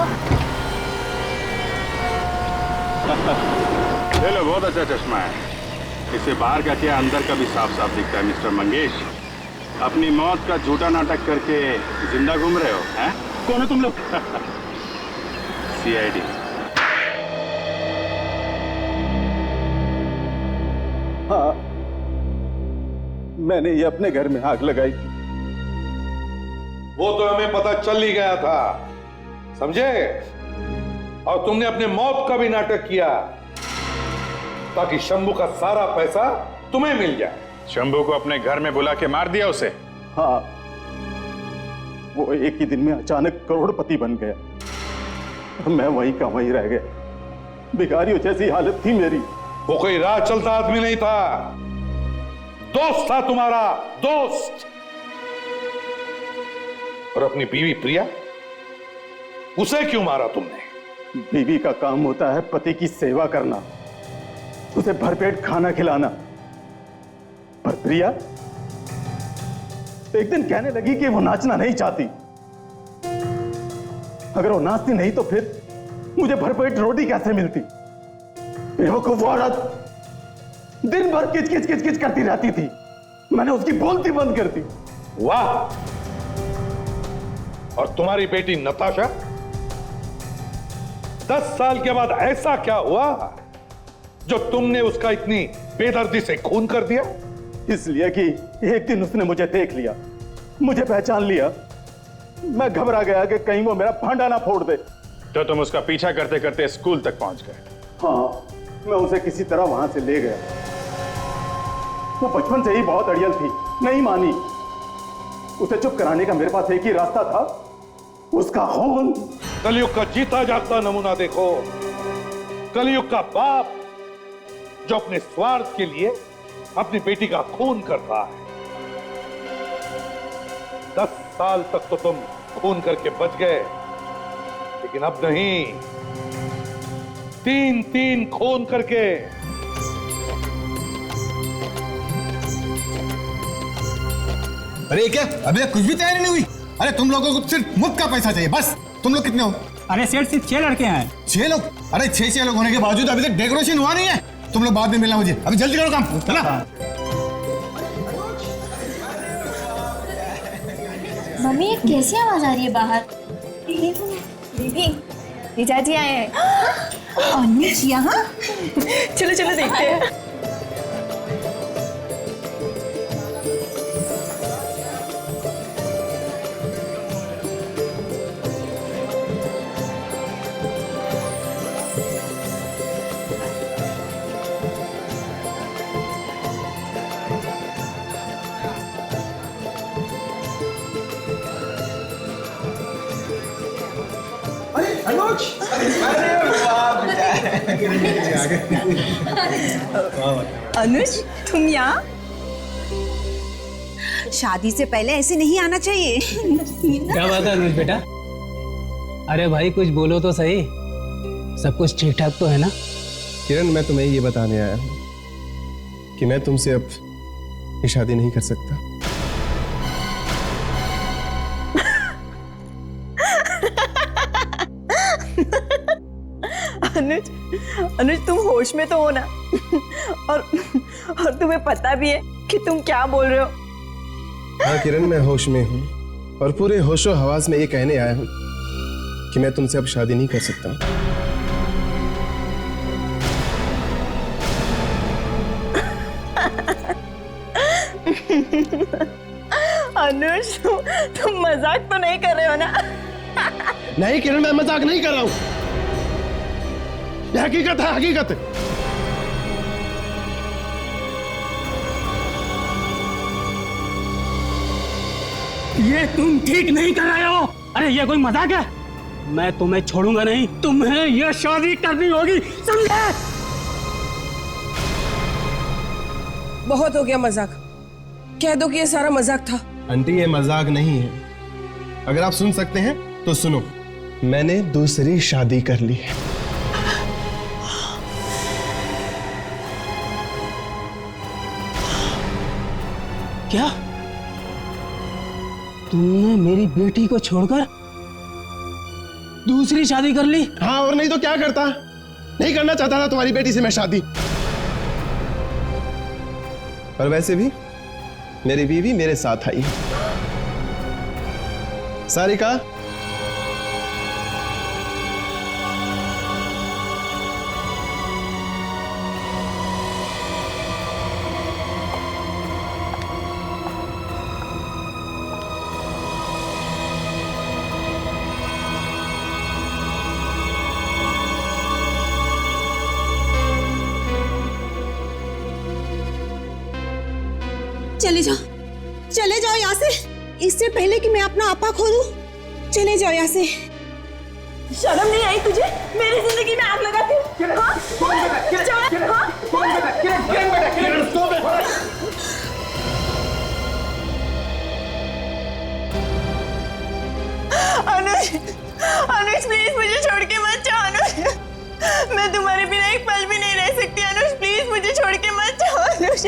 ले लो, बहुत अच्छा चश्मा है। इससे बाहर का क्या अंदर का भी साफ साफ दिखता है। मिस्टर मंगेश, अपनी मौत का झूठा नाटक करके जिंदा घूम रहे हो हैं? कौन हो तुम लोग? CID। हाँ, मैंने ये अपने घर में आग लगाई थी। वो तो हमें पता चल ही गया था, समझे? और तुमने अपने मौत का भी नाटक किया ताकि शंभू का सारा पैसा तुम्हें मिल जाए। शंभू को अपने घर में बुला के मार दिया उसे? हाँ, वो एक ही दिन में अचानक करोड़पति बन गया। मैं वहीं का वहीं रह गया। भिखारियों जैसी हालत थी मेरी। वो कोई राह चलता आदमी नहीं था, दोस्त था तुम्हारा, दोस्त। और अपनी बीवी प्रिया, उसे क्यों मारा तुमने? बीवी का काम होता है पति की सेवा करना, उसे भरपेट खाना खिलाना। पर प्रिया एक दिन कहने लगी कि वो नाचना नहीं चाहती। अगर वो नाचती नहीं तो फिर मुझे भरपेट रोटी कैसे मिलती? बेवकूफ औरत दिन भर किच किच किच किच करती रहती थी। मैंने उसकी बोलती बंद कर दी। वाह! और तुम्हारी बेटी नताशा, 10 साल के बाद ऐसा क्या हुआ जो तुमने उसका इतनी बेदर्दी से खून कर दिया? इसलिए कि एक दिन उसने मुझे देख लिया, मुझे पहचान लिया। मैं घबरा गया कि कहीं वो मेरा भांडा ना फोड़ दे। तो तुम उसका पीछा करते करते स्कूल तक पहुंच गए? हाँ, मैं उसे किसी तरह वहां से ले गया। वो बचपन से ही बहुत अड़ियल थी, नहीं मानी। उसे चुप कराने का मेरे पास एक ही रास्ता था, उसका खून। कलयुग का जीता जागता नमूना देखो। कलयुग का बाप जो अपने स्वार्थ के लिए अपनी बेटी का खून कर रहा है। 10 साल तक तो तुम खून करके बच गए, लेकिन अब नहीं, 3-3 खून करके। अरे क्या अभी कुछ भी तैयारी नहीं हुई? अरे तुम लोगों को सिर्फ मुफ्त का पैसा चाहिए बस। तुम लोग कितने हो? अरे सेठ सिर्फ 6 लड़के हैं। 6 लोग? अरे 6 लोग होने के बावजूद अभी तक डेकोरेशन हुआ नहीं है। तुम लोग बाद में मिलना मुझे, अभी जल्दी करो काम, चला। मम्मी ये कैसी आवाज आ रही है बाहर? दीदी, जीजाजी आए हैं। अनुज यहाँ? चलो चलो देखते हैं। अनुज! अनुज, तुम यहाँ? शादी से पहले ऐसे नहीं आना चाहिए। क्या बात है अनुज बेटा? अरे भाई कुछ बोलो तो सही। सब कुछ ठीक ठाक तो है ना? किरण, मैं तुम्हें ये बताने आया हूँ कि मैं तुमसे अब ये शादी नहीं कर सकता। अनुज, अनुज तुम होश में तो हो ना? और तुम्हें पता भी है कि तुम क्या बोल रहे हो? हाँ किरण, मैं होश में हूँ और पूरे होशो हवास में ये कहने आया हूँ कि मैं तुमसे अब शादी नहीं कर सकता। अनुज, तुम मजाक तो नहीं कर रहे हो ना? नहीं किरण, मैं मजाक नहीं कर रहा हूँ। ये हकीकत है, हकीकत। ये तुम ठीक नहीं कर रहे हो। अरे ये कोई मजाक है? मैं तुम्हें छोड़ूंगा नहीं, तुम्हें ये शादी करनी होगी, समझे? बहुत हो गया मजाक। कह दो कि ये सारा मजाक था। आंटी, ये मजाक नहीं है। अगर आप सुन सकते हैं तो सुनो, मैंने दूसरी शादी कर ली है। क्या? तुमने मेरी बेटी को छोड़कर दूसरी शादी कर ली? हाँ, और नहीं तो क्या करता? नहीं करना चाहता था तुम्हारी बेटी से मैं शादी। और वैसे भी मेरी बीवी मेरे साथ आई। सारिका, चले जाओ यहाँ से, इससे पहले कि मैं अपना आपा खो दूं। चले जाओ यहाँ से। शर्म नहीं आई तुझे? मेरी जिंदगी में आग लगाती हूँ। अनुज, अनुज प्लीज मुझे छोड़ के मत जाओ। अनुज, मैं तुम्हारे बिना एक पल भी नहीं रह सकती। अनुज प्लीज मुझे छोड़ के मत जाओ। अनुज,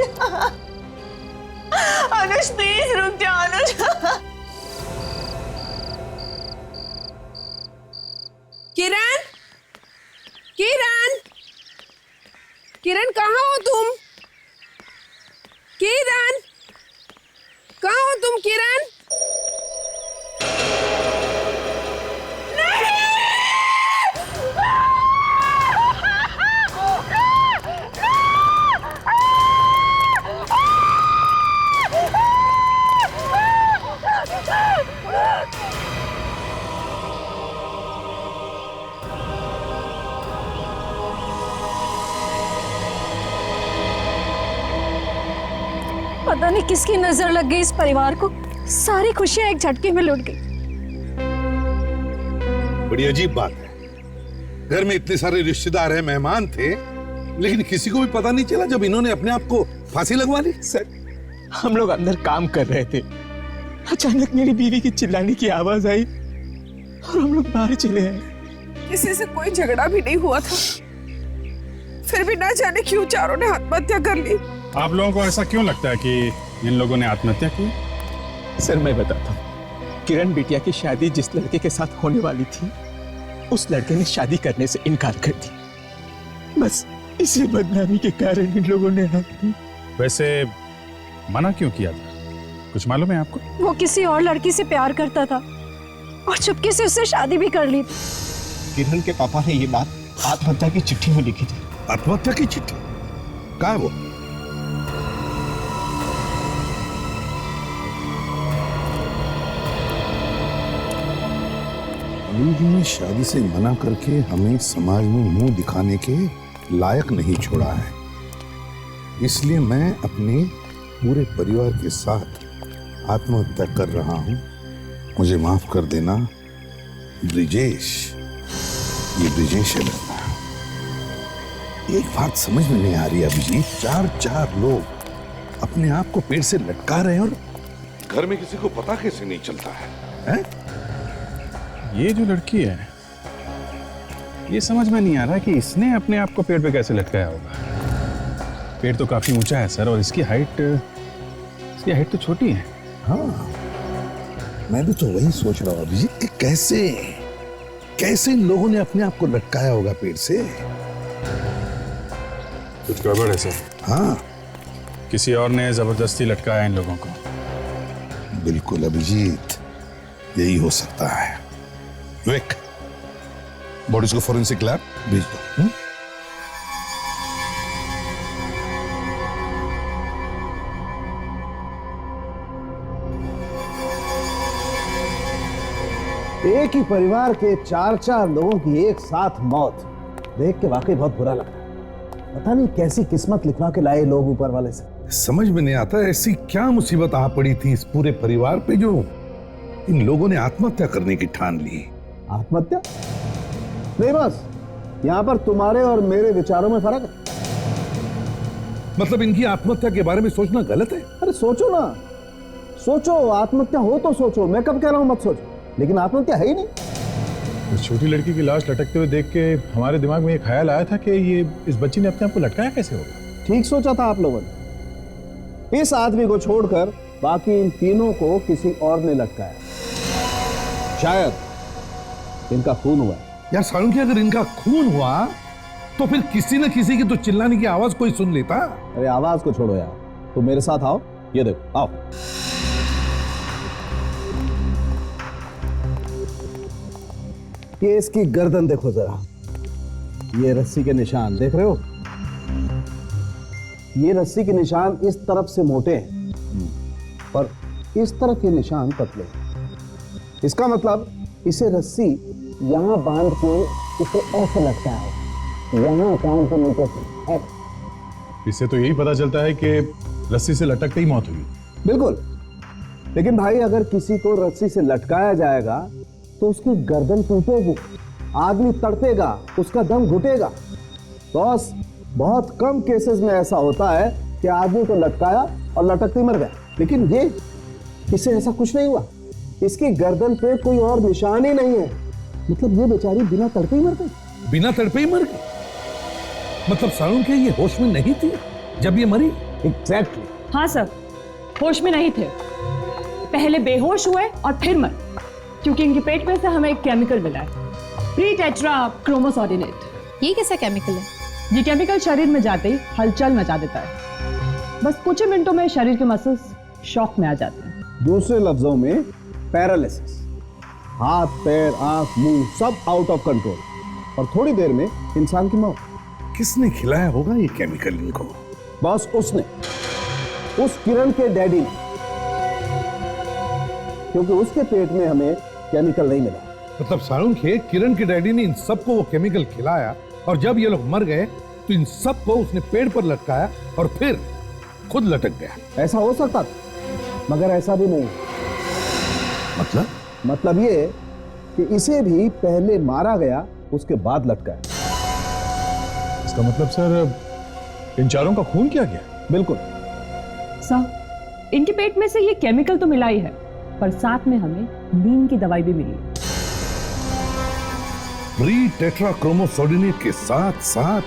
अनुज प्लीज रुक जाओ। अनुज, किरण, किरण कहाँ हो तुम? किरण कहाँ हो तुम? किरण पता नहीं किसकी नजर लग गई इस परिवार को, सारी खुशियां एक झटके में लुट गई। बड़ी अजीब बात है, घर में इतने सारे रिश्तेदार हैं, मेहमान थे, लेकिन किसी को भी पता नहीं चला जब इन्होंने अपने आप को फांसी लगवा ली। सर, हम लोग अंदर काम कर रहे थे, अचानक मेरी बीवी की चिल्लाने की आवाज आई और हम लोग बाहर चले आए। किसी से कोई झगड़ा भी नहीं हुआ था, फिर भी ना जाने क्यों चारों ने आत्महत्या कर ली। आप लोगों को ऐसा क्यों लगता है कि इन लोगों ने आत्महत्या की? सर मैं बताता हूँ, किरण बिटिया की शादी जिस लड़के के साथ होने वाली थी, उस लड़के ने शादी करने से इनकार कर दिया। बस इसी बदनामी के कारण इन लोगों ने वैसे मना क्यों किया था, कुछ मालूम है आपको? वो किसी और लड़की से प्यार करता था और चुपके से उससे शादी भी कर ली थी। किरण के पापा ने ये बात आत्महत्या की चिट्ठी में लिखी थी। आत्महत्या की चिट्ठी? कहाँ है वो? अमीर जी ने शादी से मना करके हमें समाज में मुंह दिखाने के लायक नहीं छोड़ा है, इसलिए मैं अपने पूरे परिवार के साथ आत्महत्या कर रहा हूं। मुझे माफ कर देना ब्रिजेश, ये ब्रिजेश है लड़का। एक बात समझ में नहीं आ रही अभिजीत, चार लोग अपने आप को पेड़ से लटका रहे हैं और घर में किसी को पता कैसे नहीं चलता है? ये जो लड़की है, ये समझ में नहीं आ रहा कि इसने अपने आप को पेड़ पे कैसे लटकाया होगा। पेड़ तो काफी ऊंचा है सर, और इसकी हाइट तो छोटी है। हाँ, मैं भी तो वही सोच रहा हूँ अभिजीत कि कैसे इन लोगों ने अपने आप को लटकाया होगा पेड़ से। कुछ गड़बड़ है सर। हाँ, किसी और ने जबरदस्ती लटकाया इन लोगों को। बिल्कुल अभिजीत, यही हो सकता है। विवेक, बॉडीज को फोरेंसिक लैब भेज दो। एक ही परिवार के चार लोगों की एक साथ मौत देख के वाकई बहुत बुरा लगा। पता नहीं कैसी किस्मत लिखवा के लाए लोग ऊपर वाले से। समझ में नहीं आता ऐसी क्या मुसीबत आ पड़ी थी इस पूरे परिवार पे जो इन लोगों ने आत्महत्या करने की ठान ली। आत्महत्या? नहीं, बस यहाँ पर तुम्हारे और मेरे विचारों में फर्क है। मतलब इनकी आत्महत्या के बारे में सोचना गलत है? अरे सोचो ना, सोचो, आत्महत्या हो तो सोचो। मैं कब कह रहा हूँ मत सोचो, लेकिन आत्महत्या है ही नहीं। उस छोटी लड़की की लाश लटकते हुए देख के हमारे दिमाग में ये ख्याल आया था कि ये इस बच्ची ने अपने आप को लटकाया कैसे होगा। ठीक सोचा था आप लोगों ने। इस आदमी को छोड़कर बाकी इन तीनों को किसी और ने लटकाया। शायद इनका खून हुआ। यार सालुंकी, अगर इनका खून हुआ तो फिर किसी न किसी की तो चिल्लाने की आवाज कोई सुन लेता। अरे आवाज को छोड़ो यार, तुम मेरे साथ आओ, ये देखो, आओ। ये इसकी गर्दन देखो जरा, ये रस्सी के निशान देख रहे हो? ये रस्सी के निशान इस तरफ से मोटे हैं और इस तरफ ये निशान पतले हैं। इसका मतलब इसे रस्सी यहां बांध के इसे ऐसे लगता है, यहां कान के नीचे से ऐसे। इससे तो यही पता चलता है कि रस्सी से लटकते ही मौत हुई। बिल्कुल, लेकिन भाई अगर किसी को रस्सी से लटकाया जाएगा तो उसकी गर्दन टूटेगी, आदमी तड़पेगा, उसका दम घुटेगा। बॉस, बहुत कम केसेस में ऐसा होता है कि आदमी को लटकाया और लटकते मर गया, लेकिन ये इससे ऐसा कुछ नहीं हुआ। इसकी गर्दन पे कोई और निशान ही नहीं है। मतलब ये बेचारी बिना तड़पे ही मर गई। बिना तड़पे ही मर गई? मतलब सालुंकी ये होश में नहीं थी जब ये मरी? एग्जैक्टली। हाँ सर, होश में नहीं थे, पहले बेहोश हुए और फिर मर, क्योंकि इनके पेट में से हमें एक केमिकल मिला है, प्री टेट्रा क्रोमोसोर्डिनेट। ये कैसा केमिकल है? ये केमिकल शरीर में जाते ही हलचल मचा देता है। बस कुछ ही मिनटों में शरीर के मसल्स शॉक में आ जाते हैं। दूसरे लफ्जों में पैरालिसिस, हाथ पैर आंख मुंह सब आउट ऑफ कंट्रोल और थोड़ी देर में इंसान की मौत। किसने खिलाया होगा ये केमिकल इनको? बॉस उसने, उस किरण के डैडी ने, क्योंकि उसके पेट में हमें केमिकल नहीं मिला। मतलब सारुंखे, किरण के डैडी ने इन सबको वो केमिकल खिलाया और जब ये लोग मर गए तो इन सबको उसने पेड़ पर लटकाया और फिर खुद लटक गया। ऐसा हो सकता था, मगर ऐसा भी नहीं। मतलब ये कि इसे भी पहले मारा गया, उसके बाद लटकाया। इसका मतलब सर इन चारों का खून किया गया? बिल्कुल सर, इनके पेट में से ये केमिकल तो मिला ही है, पर साथ में हमें नींद की दवाई भी मिली है। प्री टेट्राक्रोमोसोडिनेट के साथ साथ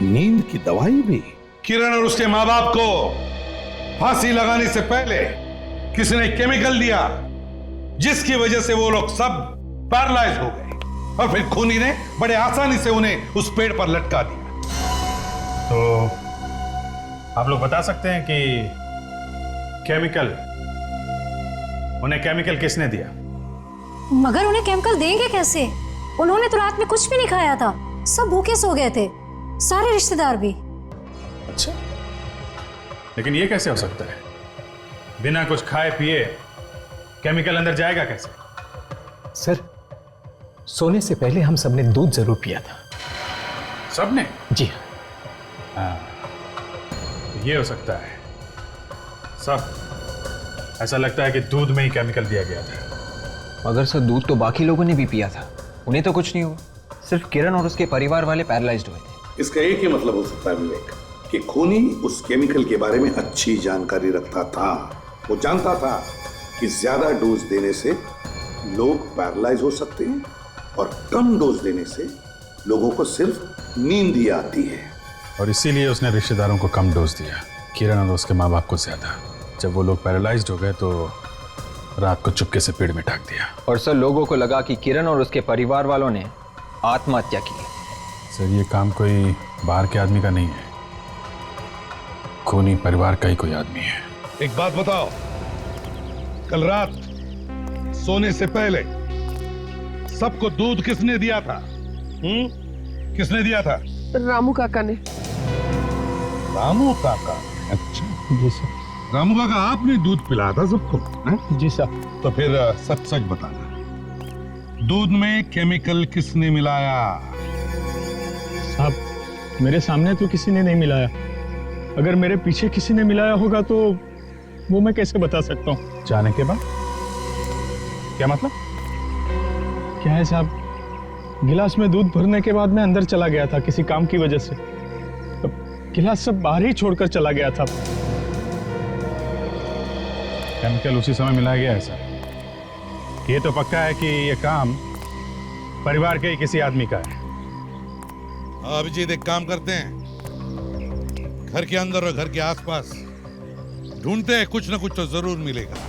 नींद की दवाई भी। किरण और उसके माँ बाप को फांसी लगाने से पहले किसी ने केमिकल दिया जिसकी वजह से वो लोग सब पैरालाइज हो गए और फिर खूनी ने बड़े आसानी से उन्हें उस पेड़ पर लटका दिया। तो आप लोग बता सकते हैं कि उन्हें केमिकल किसने दिया? मगर उन्हें केमिकल देंगे कैसे? उन्होंने तो रात में कुछ भी नहीं खाया था, सब भूखे सो गए थे, सारे रिश्तेदार भी। अच्छा, लेकिन ये कैसे हो सकता है? बिना कुछ खाए पिए केमिकल अंदर जाएगा कैसे? सर, सोने से पहले हम सबने दूध जरूर पिया था। सबने? जी हाँ, ये हो सकता है। सब ऐसा लगता है कि दूध में ही केमिकल दिया गया था। मगर सर, दूध तो बाकी लोगों ने भी पिया था, उन्हें तो कुछ नहीं हुआ। सिर्फ किरण और उसके परिवार वाले पैरालाइज्ड हुए थे। इसका एक ही मतलब हो सकता है विवेक, कि खूनी उस केमिकल के बारे में अच्छी जानकारी रखता था। वो जानता था कि ज्यादा डोज देने से लोग पैरालाइज हो सकते हैं और कम डोज देने से लोगों को सिर्फ नींद ही आती है। और इसीलिए उसने रिश्तेदारों को कम डोज दिया, किरण और उसके माँ बाप को ज्यादा। जब वो लोग पैरालाइज्ड हो गए तो रात को चुपके से पेड़ में टांग दिया। और सर, लोगों को लगा कि किरण और उसके परिवार वालों ने आत्महत्या की। सर, ये काम कोई बाहर के आदमी का नहीं है, खूनी परिवार का ही कोई आदमी है। एक बात बताओ, कल रात सोने से पहले सबको दूध किसने दिया था? किसने दिया था? रामू काका ने। रामू काका? अच्छा जी सर। रामू काका, आपने दूध पिलाया था सबको? जी सर। तो फिर सच सच बताना, दूध में केमिकल किसने मिलाया? साहब, मेरे सामने तो किसी ने नहीं मिलाया। अगर मेरे पीछे किसी ने मिलाया होगा तो वो मैं कैसे बता सकता हूँ? जाने के बाद क्या मतलब? क्या है साहब, गिलास में दूध भरने के बाद मैं अंदर चला गया था किसी काम की वजह से। गिलास सब बाहर ही छोड़कर चला गया था। केमिकल उसी समय मिलाया गया है सर। ये तो पक्का है कि ये काम परिवार के ही किसी आदमी का है। अभिजीत, एक काम करते हैं, घर के अंदर और घर के आसपास ढूंढते हैं, कुछ ना कुछ तो जरूर मिलेगा।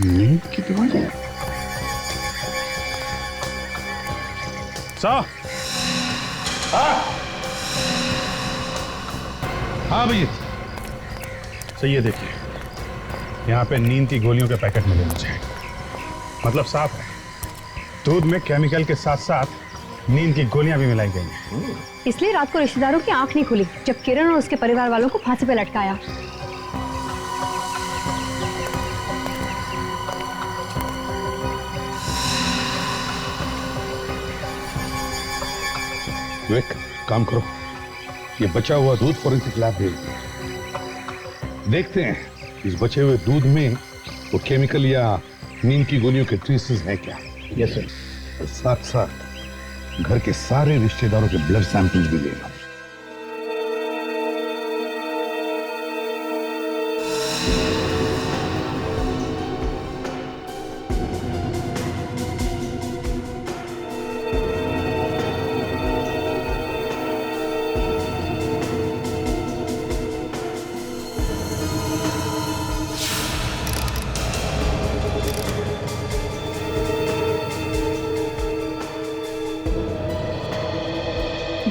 नींद की दवाई? हाँ भैया। तो ये देखिए, यहाँ पे नींद की गोलियों के पैकेट मिले मुझे। मतलब साफ है, दूध में केमिकल के साथ साथ नींद की गोलियां भी मिलाई गई हैं। इसलिए रात को रिश्तेदारों की आंख नहीं खुली जब किरण और उसके परिवार वालों को फांसी पे लटकाया। विवेक, काम करो, ये बचा हुआ दूध फॉरेंसिक लैब भेज दो। देखते हैं इस बचे हुए दूध में वो केमिकल या नीम की गोलियों के ट्रेसेस हैं क्या। Yes sir. और साथ साथ घर के सारे रिश्तेदारों के ब्लड सैंपल्स भी ले लो।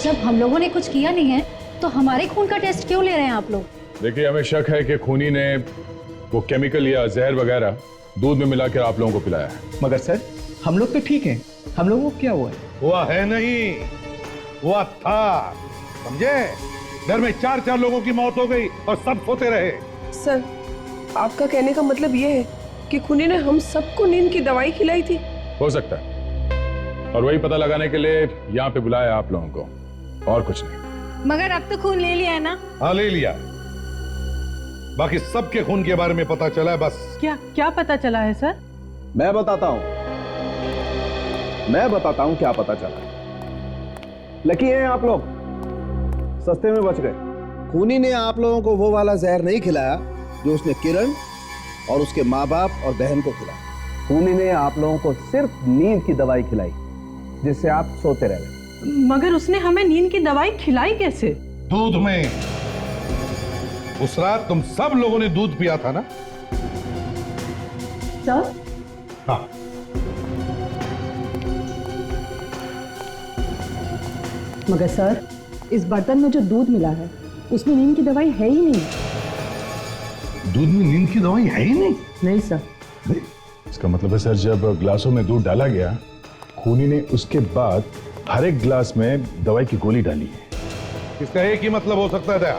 जब हम लोगों ने कुछ किया नहीं है तो हमारे खून का टेस्ट क्यों ले रहे हैं आप लोग? देखिए, हमें शक है कि खूनी ने वो केमिकल या जहर वगैरह दूध में मिलाकर आप लोगों को पिलाया है। मगर सर, हम लोग तो ठीक हैं, हम लोगों को क्या हुआ है? हुआ है नहीं, हुआ था, समझे? घर में 4 लोगों की मौत हो गई और सब सोते रहे। सर, आपका कहने का मतलब ये है कि खूनी ने हम सबको नींद की दवाई खिलाई थी? हो सकता है, और वही पता लगाने के लिए यहाँ पे बुलाया आप लोगों को, और कुछ नहीं। मगर अब तो खून ले लिया है ना? हाँ, ले लिया। बाकी सबके खून के बारे में पता चला है बस। क्या पता चला है सर? मैं बताता हूं क्या पता चला। लकी हैं आप लोग, सस्ते में बच गए। खूनी ने आप लोगों को वो वाला जहर नहीं खिलाया जो उसने किरण और उसके माँ बाप और बहन को खिलाया। खूनी ने आप लोगों को सिर्फ नींद की दवाई खिलाई जिससे आप सोते रह गए। मगर उसने हमें नींद की दवाई खिलाई कैसे? दूध में। उस रात तुम सब लोगों ने दूध पिया था ना? सर? हाँ। मगर सर, इस बर्तन में जो दूध मिला है उसमें नींद की दवाई है ही नहीं। दूध में नींद की दवाई है ही नहीं? नहीं सर। इसका मतलब है सर, जब ग्लासों में दूध डाला गया, खूनी ने उसके बाद हर एक ग्लास में दवाई की गोली डाली है। इसका एक ही मतलब हो सकता था,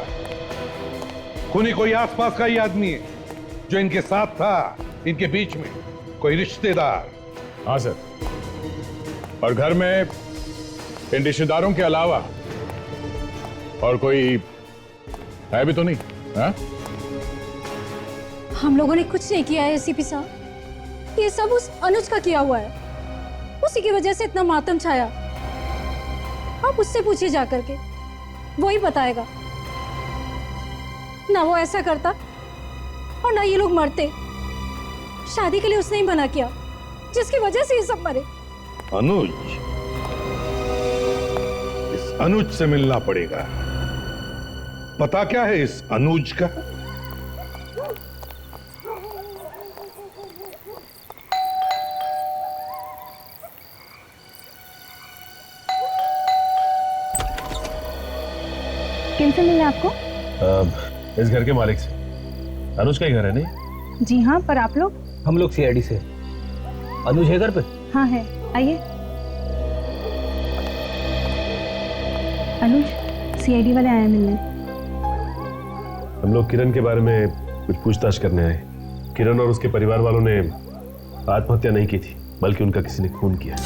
खूनी कोई आसपास का ही आदमी है जो इनके साथ था, इनके बीच में कोई रिश्तेदार। हाँ सर, और घर में इन रिश्तेदारों के अलावा और कोई है भी तो नहीं? हाँ? हम लोगों ने कुछ नहीं किया है एसीपी साहब, ये सब उस अनुज का किया हुआ है। उसी की वजह से इतना मातम छाया। आप उससे पूछिए जाकर के, वो ही बताएगा। ना वो ऐसा करता और ना ये लोग मरते। शादी के लिए उसने ही मना किया, जिसकी वजह से ये सब मरे। अनुज, इस अनुज से मिलना पड़ेगा। पता क्या है इस अनुज का? किनसे मिला आपको? इस घर के मालिक से। अनुज का ही घर है नहीं? जी हाँ, पर आप लोग? हम लोग सीआईडी से। अनुज है घर पे? हाँ है, आइए। अनुज, सीआईडी वाले आए मिलने। हम लोग किरण के बारे में कुछ पूछताछ करने आए। किरण और उसके परिवार वालों ने आत्महत्या नहीं की थी, बल्कि उनका किसी ने खून किया।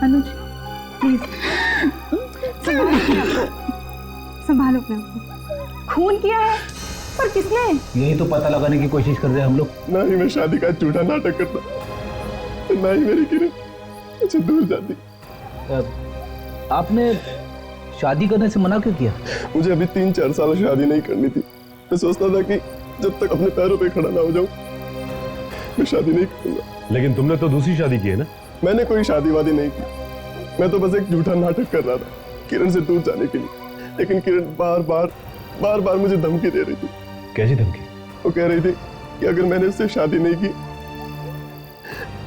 अनुज, प्लीज संभालो अपने आप को। खून किया है, पर किसने? यही तो पता लगाने की कोशिश कर रहे हैं हम लोग। ना ही मैं शादी का झूठा नाटक करता, ना ही मेरी किरण मुझे दूर जाती। आपने शादी करने से मना क्यों किया? मुझे अभी 3-4 साल शादी नहीं करनी थी। मैं सोचता था कि जब तक अपने पैरों पे खड़ा ना हो जाऊं, मैं शादी नहीं करूंगा। लेकिन तुमने तो दूसरी शादी की है ना? मैंने कोई शादी वादी नहीं की, मैं तो बस एक झूठा नाटक कर रहा था किरण से दूर जाने के लिए। लेकिन किरण बार बार मुझे धमकी दे रही थी। कैसी धमकी? वो कह रही थी कि अगर मैंने उससे शादी नहीं की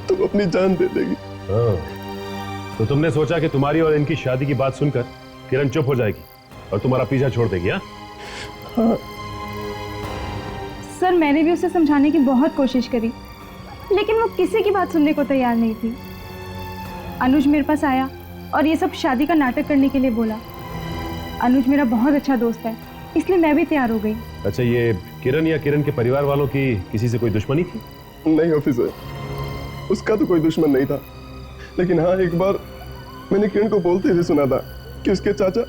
तो वो अपनी जान दे देगी। तो तुमने सोचा कि तुम्हारी और इनकी शादी की बात सुनकर किरण चुप हो जाएगी और तुम्हारा पीछा छोड़ देगी? हाँ। सर, मैंने भी उसे समझाने की बहुत कोशिश करी, लेकिन वो किसी की बात सुनने को तैयार नहीं थी। अनुज मेरे पास आया और ये सब शादी का नाटक करने के लिए बोला। अनुज मेरा बहुत अच्छा दोस्त है इसलिए मैं भी तैयार हो गई। अच्छा, ये किरण या किरण के परिवार वालों की किसी से कोई दुश्मनी थी? नहीं ऑफिसर, उसका तो कोई दुश्मन नहीं था, लेकिन हाँ एक बार मैंने किरण को बोलते हुए सुना था कि उसके चाचा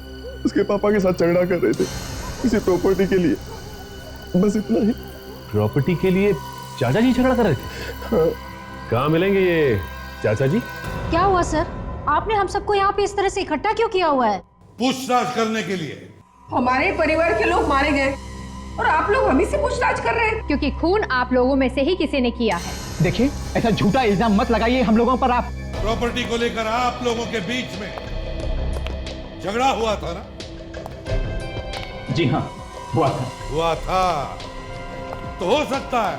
उसके पापा के साथ झगड़ा कर रहे थे किसी प्रॉपर्टी के लिए। बस इतना ही। प्रॉपर्टी के लिए चाचा जी झगड़ा कर रहे थे? हाँ। कहाँ मिलेंगे ये चाचा जी? क्या हुआ सर, आपने हम सबको यहाँ पे इस तरह से इकट्ठा क्यों किया हुआ है? पूछताछ करने के लिए। हमारे परिवार के लोग मारे गए और आप लोग हम ही से पूछताछ कर रहे हैं, क्योंकि खून आप लोगों में से ही किसी ने किया है। देखिए, ऐसा झूठा इल्जाम मत लगाइए हम लोगों पर। आप प्रॉपर्टी को लेकर आप लोगों के बीच में झगड़ा हुआ था ना? जी हाँ, हुआ था। तो हो सकता है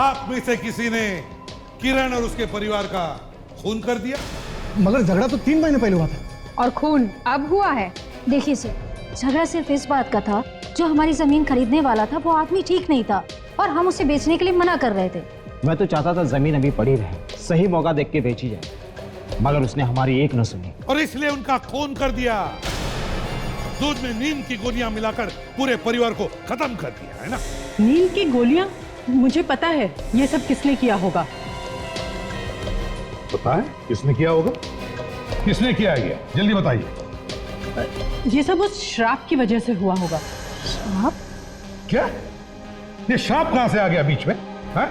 आप में से किसी ने किरण और उसके परिवार का खून कर दिया। मगर झगड़ा तो 3 महीने पहले हुआ था। और खून अब हुआ है। देखिए सर, झगड़ा सिर्फ इस बात का था, जो हमारी जमीन खरीदने वाला था वो आदमी ठीक नहीं था और हम उसे बेचने के लिए मना कर रहे थे। मैं तो चाहता था जमीन अभी पड़ी रहे, सही मौका देख के बेची जाए, मगर उसने हमारी एक न सुनी और इसलिए उनका खून कर दिया। दूध में नीम की गोलियां मिलाकर पूरे परिवार को खत्म कर दिया, है ना? नीम की गोलियां? मुझे पता है ये सब किसने किया होगा। पता है किसने किया होगा? किसने किया ये? जल्दी बताइए। ये सब उस श्राप की वजह से हुआ होगा। श्राप? क्या? ये श्राप कहां से आ गया बीच में? हाँ?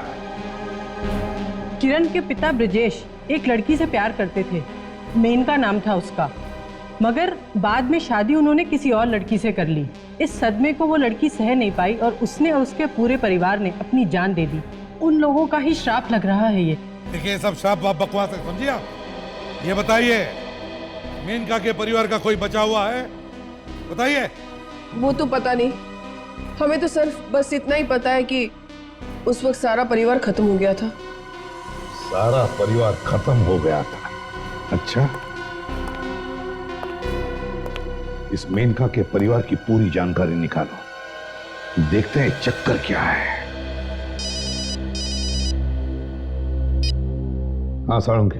किरण के पिता ब्रजेश एक लड़की से प्यार करते थे, मेनका नाम था उसका, मगर बाद में शादी उन्होंने किसी और लड़की से कर ली। इस सदमे को वो लड़की सह नहीं पाई और उसने और उसके पूरे परिवार ने अपनी जान दे दी। उन लोगों का ही श्राप लग रहा है ये। देखिए, सब श्राप आप बकवास है, समझिए आप। ये बताइए, मेनका के परिवार का कोई बचा हुआ है? बताइए। वो तो पता नहीं, हमें तो सिर्फ बस इतना ही पता है कि उस वक्त सारा परिवार खत्म हो गया था। सारा परिवार खत्म हो गया था? अच्छा, इस मेनका के परिवार की पूरी जानकारी निकालो, देखते हैं चक्कर क्या है। हाँ साळुंखे,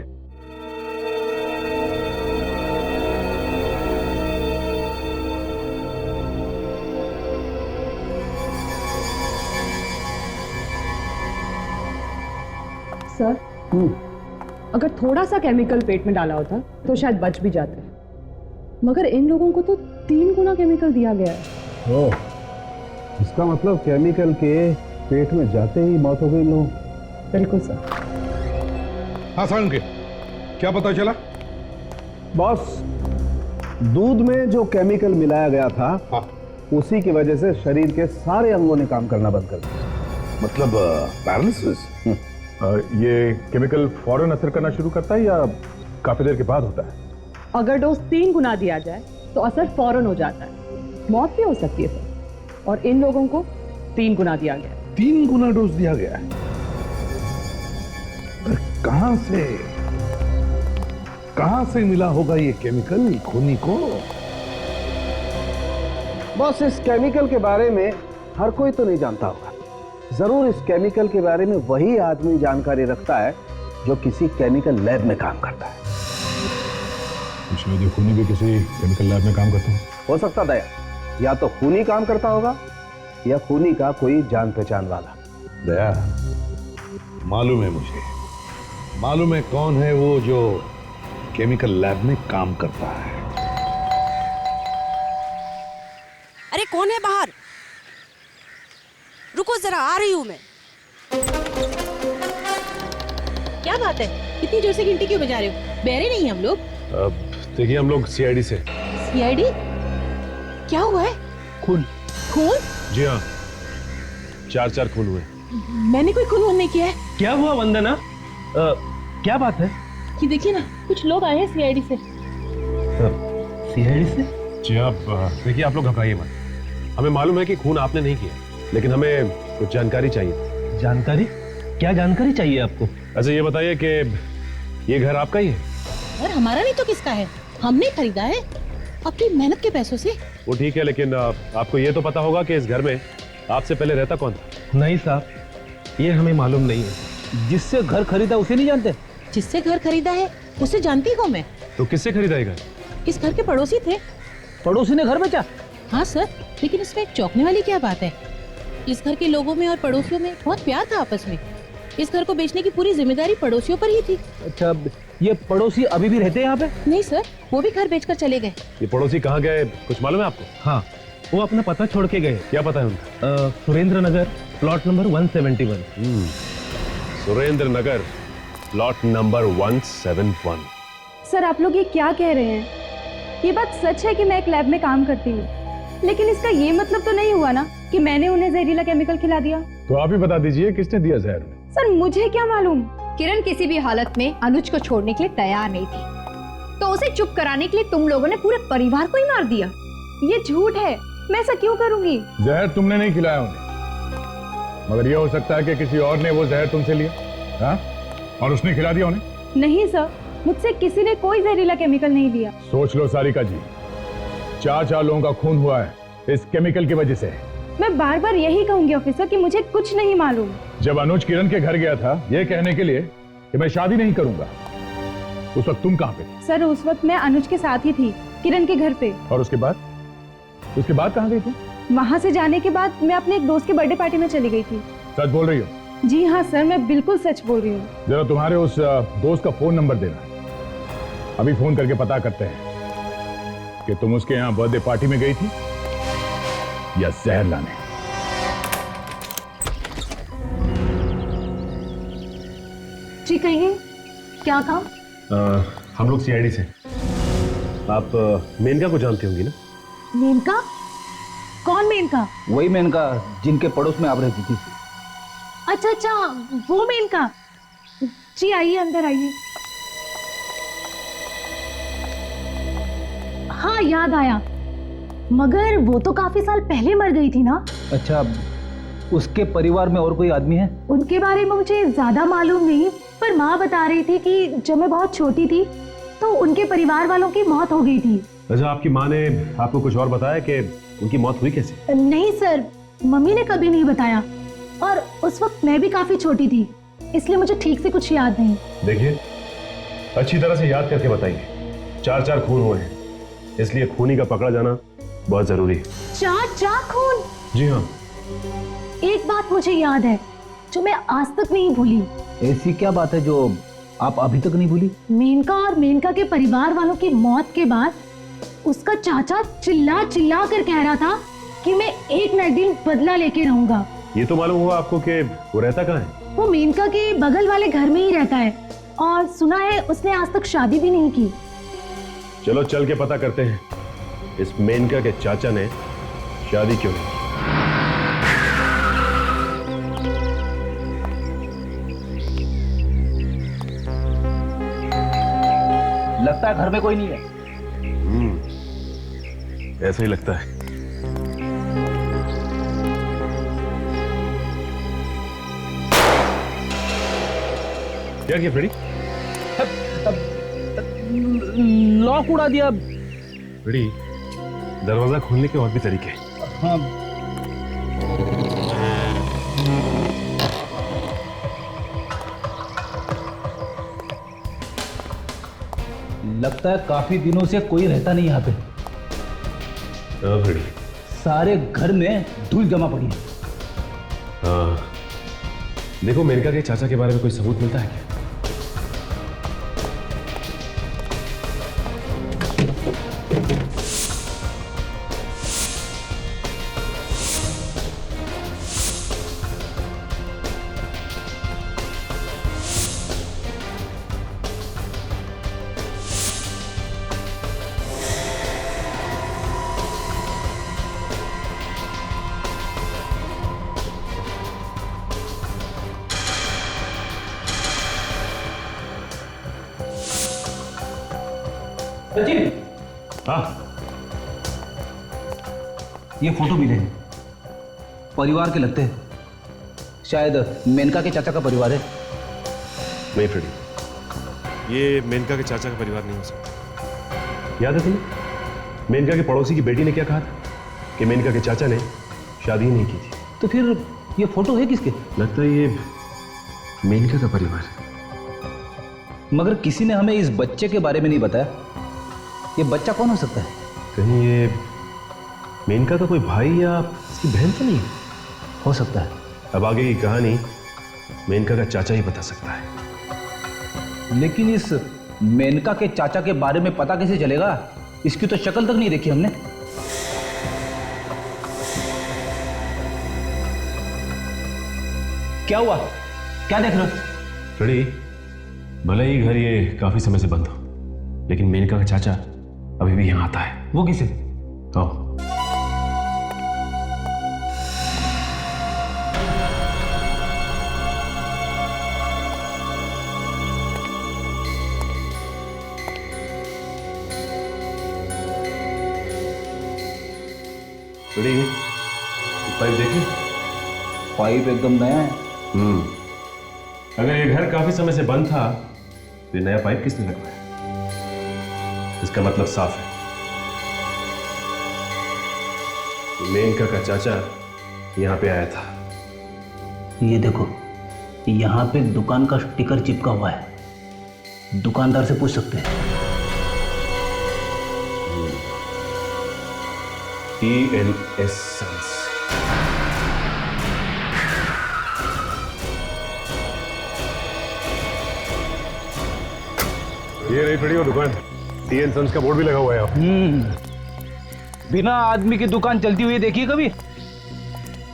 सर, अगर थोड़ा सा केमिकल पेट में डाला होता तो शायद बच भी जाते, मगर इन लोगों को तो 3 गुना केमिकल दिया गया है। ओह, इसका मतलब केमिकल के पेट में जाते ही मौत हो गई लोग। बिल्कुल सर। हाँ साळुंखे, क्या पता चला? बॉस, दूध में जो केमिकल मिलाया गया था, हाँ, उसी की वजह से शरीर के सारे अंगों ने काम करना बंद कर दिया। मतलब पैरालिसिस? ये केमिकल फौरन असर करना शुरू करता है या काफी देर के बाद होता है? अगर डोज 3 गुना दिया जाए तो असर फौरन हो जाता है, मौत भी हो सकती है सर। और इन लोगों को 3 गुना दिया गया है। 3 गुना डोज दिया गया है? कहां से मिला होगा ये केमिकल खूनी को? बॉस, इस केमिकल के बारे में हर कोई तो नहीं जानता होगा। जरूर इस केमिकल के बारे में वही आदमी जानकारी रखता है जो किसी केमिकल लैब में काम करता है। शायद ये खूनी भी किसी केमिकल लैब में काम करता हो सकता दया, या तो खूनी काम करता होगा या खूनी का कोई जान पहचान वाला। दया, मालूम है मुझे, मालूम है कौन है वो जो केमिकल लैब में काम करता है। अरे कौन है बाहर? रुको जरा, आ रही हूं मैं। क्या बात है, इतनी जोर से घंटी क्यों बजा रहे हो? बहरे नहीं हम लोग? देखिए, हम लोग सीआईडी से। सीआईडी? क्या हुआ है? खून। खून? जी हाँ, 4 खून हुए। मैंने कोई खून नहीं किया है। क्या हुआ वंदना? क्या बात है? ये देखिए ना, कुछ लोग आए हैं सीआईडी से। सीआईडी से? जी आप देखिए, आप लोग घबराइए मत। हमें मालूम है कि खून आपने नहीं किया, लेकिन हमें कुछ जानकारी चाहिए। जानकारी? क्या जानकारी चाहिए आपको? अच्छा ये बताइए कि ये घर आपका ही है? और हमारा नहीं तो किसका है? हमने खरीदा है अपनी मेहनत के पैसों से। वो ठीक है, लेकिन आपको ये तो पता होगा कि इस घर में आपसे पहले रहता कौन था? नहीं साहब, ये हमें मालूम नहीं है। जिससे घर खरीदा उसे नहीं जानते? जिससे घर खरीदा है उसे जानती हूँ मैं। तो किससे खरीदा ये घर? इस घर के पड़ोसी थे। पड़ोसी ने घर बेचा? हाँ सर, लेकिन इसमें एक चौंकने वाली क्या बात है? इस घर के लोगों में और पड़ोसियों में बहुत प्यार था आपस में। इस घर को बेचने की पूरी जिम्मेदारी पड़ोसियों पर ही थी। अच्छा, ये पड़ोसी अभी भी रहते हैं यहाँ पे? नहीं सर, वो भी घर बेचकर चले गए। ये पड़ोसी कहाँ गए, कुछ मालूम है आपको? हाँ, वो अपना पता छोड़ के गए। क्या पता है उनका? सुरेंद्र नगर, प्लॉट नंबर 171। सुरेंद्र नगर, प्लॉट नंबर 171। सर, आप लोग ये क्या कह रहे हैं? ये बात सच है कि मैं एक लैब में काम करती हूँ, लेकिन इसका ये मतलब तो नहीं हुआ ना कि मैंने उन्हें जहरीला केमिकल खिला दिया। तो आप ही बता दीजिए किसने दिया जहर? सर, मुझे क्या मालूम। किरण किसी भी हालत में अनुज को छोड़ने के लिए तैयार नहीं थी, तो उसे चुप कराने के लिए तुम लोगों ने पूरे परिवार को ही मार दिया। ये झूठ है, मैं ऐसा क्यों करूंगी? जहर तुमने नहीं खिलाया उन्हें, मगर यह हो सकता है कि किसी और ने वो जहर तुमसे लिया, हाँ? और उसने खिला दिया उन्हें। नहीं सर, मुझसे किसी ने कोई जहरीला केमिकल नहीं लिया। सोच लो सारिका जी, 4 लोगों का खून हुआ है इस केमिकल की वजह से। मैं बार बार यही कहूंगी ऑफिसर कि मुझे कुछ नहीं मालूम। जब अनुज किरण के घर गया था ये कहने के लिए कि मैं शादी नहीं करूंगा, उस वक्त तुम कहाँ पे थी? सर, उस वक्त मैं अनुज के साथ ही थी, किरण के घर पे। और उसके बाद कहाँ गई थी? वहाँ से जाने के बाद मैं अपने एक दोस्त के बर्थडे पार्टी में चली गई थी। सच बोल रही हो? जी हाँ सर, मैं बिल्कुल सच बोल रही हूँ। जरा तुम्हारे उस दोस्त का फोन नंबर देना, अभी फोन करके पता करते हैं कि तुम उसके यहाँ बर्थडे पार्टी में गई थी या जहर लाने। जी कहिए, क्या काम? हम लोग सीआईडी से। आप मेनका को जानती होंगी ना? मेनका? कौन मेनका? वही मेनका जिनके पड़ोस में आप रहती थी। अच्छा अच्छा, वो मेनका। जी आइए, अंदर आइए। हाँ, याद आया, मगर वो तो काफी साल पहले मर गई थी ना? अच्छा, उसके परिवार में और कोई आदमी है? उनके बारे में मुझे ज्यादा मालूम नहीं, पर माँ बता रही थी कि जब मैं बहुत छोटी थी तो उनके परिवार वालों की मौत हो गई थी। अच्छा, आपकी माँ ने आपको कुछ और बताया कि उनकी मौत हुई कैसे? नहीं सर, मम्मी ने कभी नहीं बताया, और उस वक्त मैं भी काफी छोटी थी, इसलिए मुझे ठीक से कुछ याद नहीं। देखिए, अच्छी तरह से याद करके बताइए। 4 खून हुए हैं, इसलिए खूनी का पकड़ा जाना बहुत जरूरी है। 4 खून? जी हाँ। एक बात मुझे याद है जो मैं आज तक नहीं भूली। ऐसी क्या बात है जो आप अभी तक नहीं भूली? मेनका और मेनका के परिवार वालों की मौत के बाद उसका चाचा चिल्ला चिल्ला कर कह रहा था कि मैं एक न दिन बदला लेके रहूंगा। ये तो मालूम हुआ आपको कि वो रहता कहाँ है? वो मेनका के बगल वाले घर में ही रहता है, और सुना है उसने आज तक शादी भी नहीं की। चलो चल के पता करते हैं इस मेनका के चाचा ने शादी क्यों नहीं की। लगता है घर में कोई नहीं है। ऐसा ही लगता है। क्या किया फ्रेडी? लॉक उड़ा दिया। फ्रेडी, दरवाजा खोलने के और भी तरीके हैं। हाँ। लगता है काफी दिनों से कोई रहता नहीं यहाँ पे। फ्रेडी, सारे घर में धूल जमा पड़ी है। हाँ, देखो मेनका के चाचा के बारे में कोई सबूत मिलता है क्या? हाँ, ये फोटो मिले हैं, परिवार के लगते हैं। शायद मेनका के चाचा का परिवार है। नहीं फ्रेडी, ये मेनका के चाचा का परिवार नहीं हो सकता। याद है तुम्हें मेनका के पड़ोसी की बेटी ने क्या कहा था कि मेनका के चाचा ने शादी नहीं की थी? तो फिर ये फोटो है किसके? लगता है ये मेनका का परिवार है। मगर किसी ने हमें इस बच्चे के बारे में नहीं बताया। ये बच्चा कौन हो सकता है? कहीं ये मेनका का कोई भाई या उसकी बहन तो नहीं है? हो सकता है। अब आगे की कहानी मेनका का चाचा ही बता सकता है। लेकिन इस मेनका के चाचा के बारे में पता कैसे चलेगा? इसकी तो शक्ल तक नहीं देखी हमने। क्या हुआ? क्या देख रहे हो? फ्रेडी, भले ही घर ये काफी समय से बंद हो, लेकिन मेनका का चाचा अभी भी यहां आता है। वो किसे? आओ। फ्रेडी, पाइप देखिए। पाइप एकदम नया है। अगर ये घर काफी समय से बंद था तो ये नया पाइप किसने लगवाया? इसका मतलब साफ है, मेनका का चाचा यहां पे आया था। ये देखो, यहाँ पे दुकान का स्टिकर चिपका हुआ है। दुकानदार से पूछ सकते हैं। TNS Sons। ये रही फ्रेडी वो दुकान। TN Sons का बोर्ड भी लगा हुआ है। बिना आदमी की दुकान चलती हुई देखी कभी?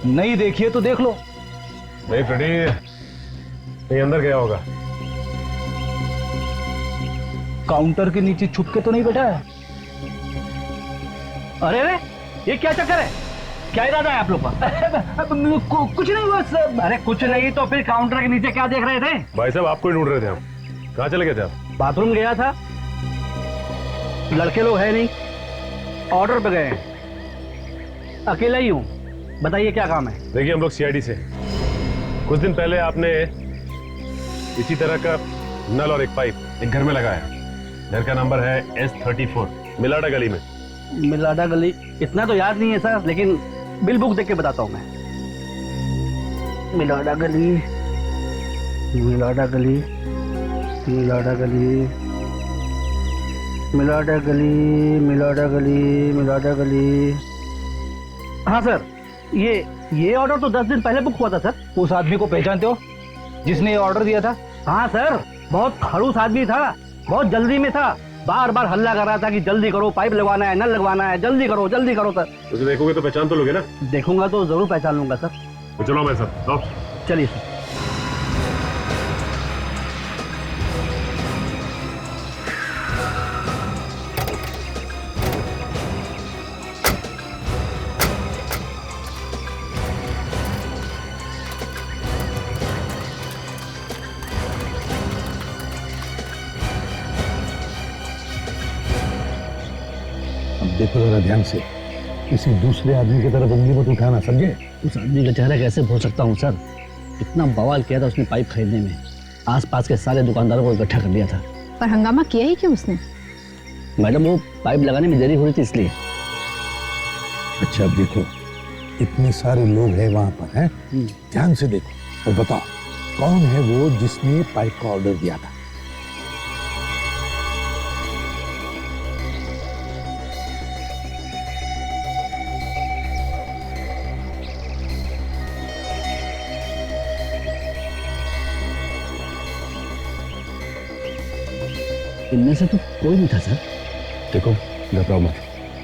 नहीं देखी है तो देख लो। नहीं फ्रेडी, ये अंदर गया होगा। काउंटर के नीचे छुप के तो नहीं बैठा है? अरे अरे, ये क्या चक्कर है? क्या इरादा है आप लोग का? कुछ नहीं हुआ सर। अरे कुछ नहीं तो फिर काउंटर के नीचे क्या देख रहे थे? भाई साहब, आपको ही ढूंढ रहे थे हम। कहाँ चले गए थे आप? बाथरूम गया था। लड़के लोग है नहीं, ऑर्डर पे गए। अकेला ही हूँ। बताइए क्या काम है? देखिए, हम लोग CID से। कुछ दिन पहले आपने इसी तरह का नल और एक पाइप एक घर में लगाया। घर का नंबर है S34, मिलाडा गली में। मिलाडा गली? इतना तो याद नहीं है सर, लेकिन बिल बुक देख के बताता हूँ मैं। मिलाडा गली, मिलाडा गली, मिलाडा गली, मिलाडा गली, मिलाडा गली, मिलाडा गली। हाँ सर, ये ऑर्डर तो 10 दिन पहले बुक हुआ था सर। उस आदमी को पहचानते हो जिसने ये ऑर्डर दिया था? हाँ सर, बहुत खड़ूस आदमी था, बहुत जल्दी में था। बार बार हल्ला कर रहा था कि जल्दी करो, पाइप लगवाना है, नल लगवाना है, जल्दी करो सर। उसे देखोगे तो पहचान तो लोगे ना? देखूंगा तो जरूर पहचान लूंगा सर। तो चलो मैं सर। चलिए सर। देखो जरा ध्यान से, किसी दूसरे आदमी की तरफ उंगली मत उठाना, समझे? उस आदमी का चेहरा कैसे भूल सकता हूँ सर? इतना बवाल किया था उसने पाइप खरीदने में, आसपास के सारे दुकानदारों को इकट्ठा कर लिया था। पर हंगामा किया ही क्यों उसने? मैडम, वो पाइप लगाने में देरी हो रही थी इसलिए। अच्छा, अब देखो, इतने सारे लोग हैं वहां पर, हैं? ध्यान से देखो और बताओ कौन है वो जिसने पाइप का ऑर्डर दिया था? इनमें से तो कोई नहीं था सर। देखो, घबराओ मत,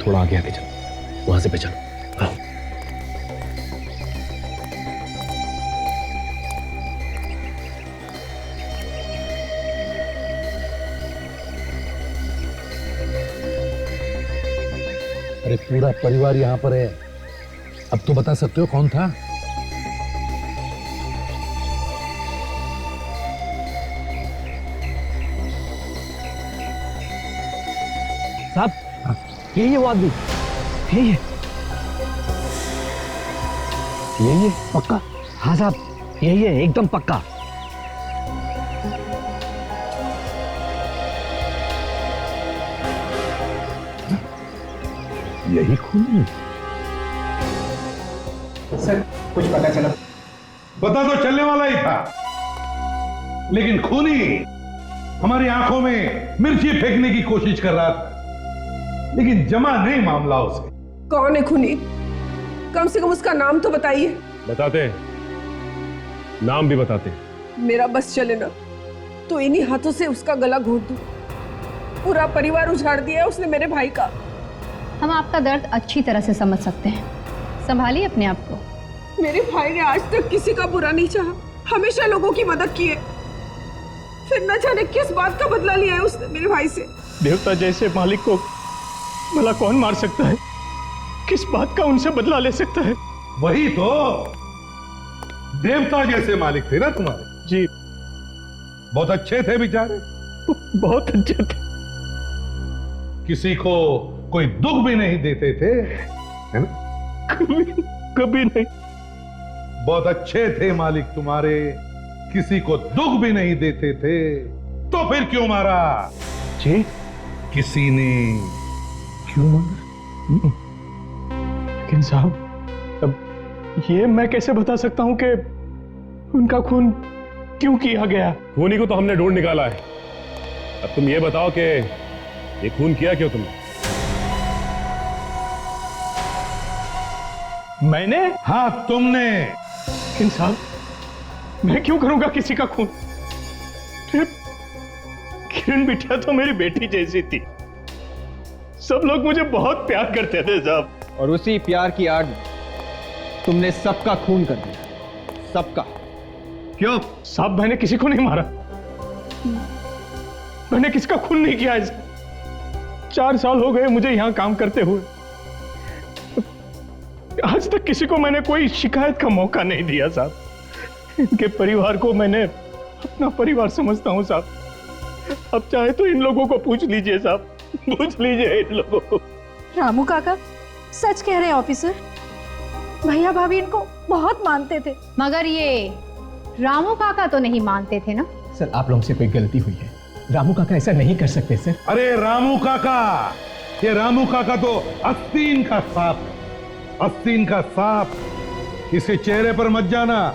थोड़ा आगे आके चलो, वहां से पहचानो। आओ। अरे पूरा परिवार यहाँ पर है, अब तो बता सकते हो कौन था? साहब, यही है वो आदमी, यही है। यही है पक्का? हाँ साहब, यही है, एकदम पक्का। यही खूनी? सर, कुछ पता चला? पता तो चलने वाला ही था, लेकिन खूनी हमारी आंखों में मिर्ची फेंकने की कोशिश कर रहा था, लेकिन जमा नहीं मामला उसे। कौन है खूनी? कम से कम उसका नाम तो बताइए। बताते हैं, नाम भी बताते हैं। मेरा बस चले ना तो इन्हीं हाथों से उसका गला घोट दूं। पूरा परिवार उजाड़ दिया है उसने मेरे भाई का। हम आपका दर्द अच्छी तरह से समझ सकते हैं, संभालिए अपने आप को। मेरे भाई ने आज तक किसी का बुरा नहीं चाहा, हमेशा लोगों की मदद की है। फिर न जाने किस बात का बदला लिया है उसने मेरे भाई से। देवता जैसे मालिक को भला कौन मार सकता है? किस बात का उनसे बदला ले सकता है? वही तो, देवता जैसे मालिक थे ना तुम्हारे। जी, बहुत अच्छे थे बेचारे, बहुत अच्छे थे। किसी को कोई दुख भी नहीं देते थे, है ना? कभी नहीं। बहुत अच्छे थे मालिक तुम्हारे, किसी को दुख भी नहीं देते थे, तो फिर क्यों मारा? जी, किसी ने क्यों मारा? लेकिन साहब, अब ये मैं कैसे बता सकता हूं कि उनका खून क्यों किया गया? खूनी को तो हमने ढूंढ निकाला है। अब तुम ये बताओ कि ये खून किया क्यों तुमने? मैंने? हाँ, तुमने। लेकिन साहब, मैं क्यों करूंगा किसी का खून? किरण बिटिया तो मेरी बेटी जैसी थी। सब लोग मुझे बहुत प्यार करते थे साहब। और उसी प्यार की आड़ में तुमने सबका खून कर दिया, सबका। क्यों साहब? मैंने किसी को नहीं मारा, मैंने किसका खून नहीं किया। 4 साल हो गए मुझे यहां काम करते हुए, आज तक किसी को मैंने कोई शिकायत का मौका नहीं दिया साहब। इनके परिवार को मैंने अपना परिवार समझता हूं साहब। अब चाहे तो इन लोगों को पूछ लीजिए साहब, पूछ लीजिए इन लोगों को। रामू काका सच कह रहे हैं ऑफिसर, भैया भाभी इनको बहुत मानते थे। मगर ये रामू काका तो नहीं मानते थे ना? सर, आप लोगों से कोई गलती हुई है, रामू काका ऐसा नहीं कर सकते सर। अरे रामू काका, ये रामू काका तो आस्तीन का सांप है, आस्तीन का सांप। किसी चेहरे पर मत जाना,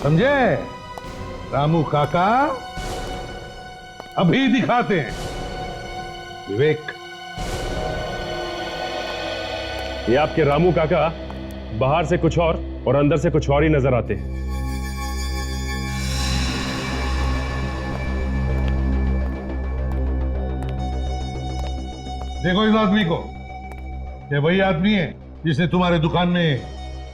समझे? रामू काका अभी दिखाते हैं विवेक। ये आपके रामू काका बाहर से कुछ और अंदर से कुछ और ही नजर आते हैं। देखो इस आदमी को, ये वही आदमी है जिसने तुम्हारे दुकान में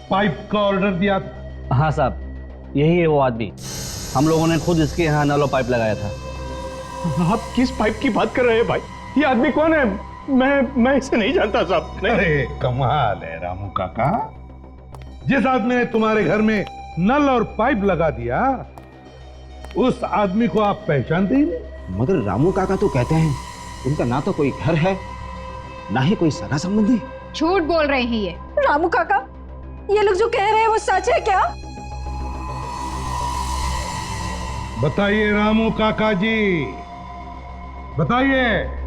पाइप का ऑर्डर दिया था? हाँ साहब, यही है वो आदमी। हम लोगों ने खुद इसके यहाँ नलो पाइप लगाया था। आप किस पाइप की बात कर रहे हैं भाई? ये आदमी कौन है? मैं इसे नहीं जानता साहब। अरे कमाल है रामू काका, जिस आदमी ने तुम्हारे घर में नल और पाइप लगा दिया, उस आदमी को आप पहचानते ही नहीं। मगर रामू काका तो कहते हैं उनका ना तो कोई घर है, ना ही कोई सगा संबंधी। झूठ बोल रहे हैं ये। रामू काका, ये लोग जो कह रहे हैं वो सच है क्या? बताइए रामू काका जी, बताइए।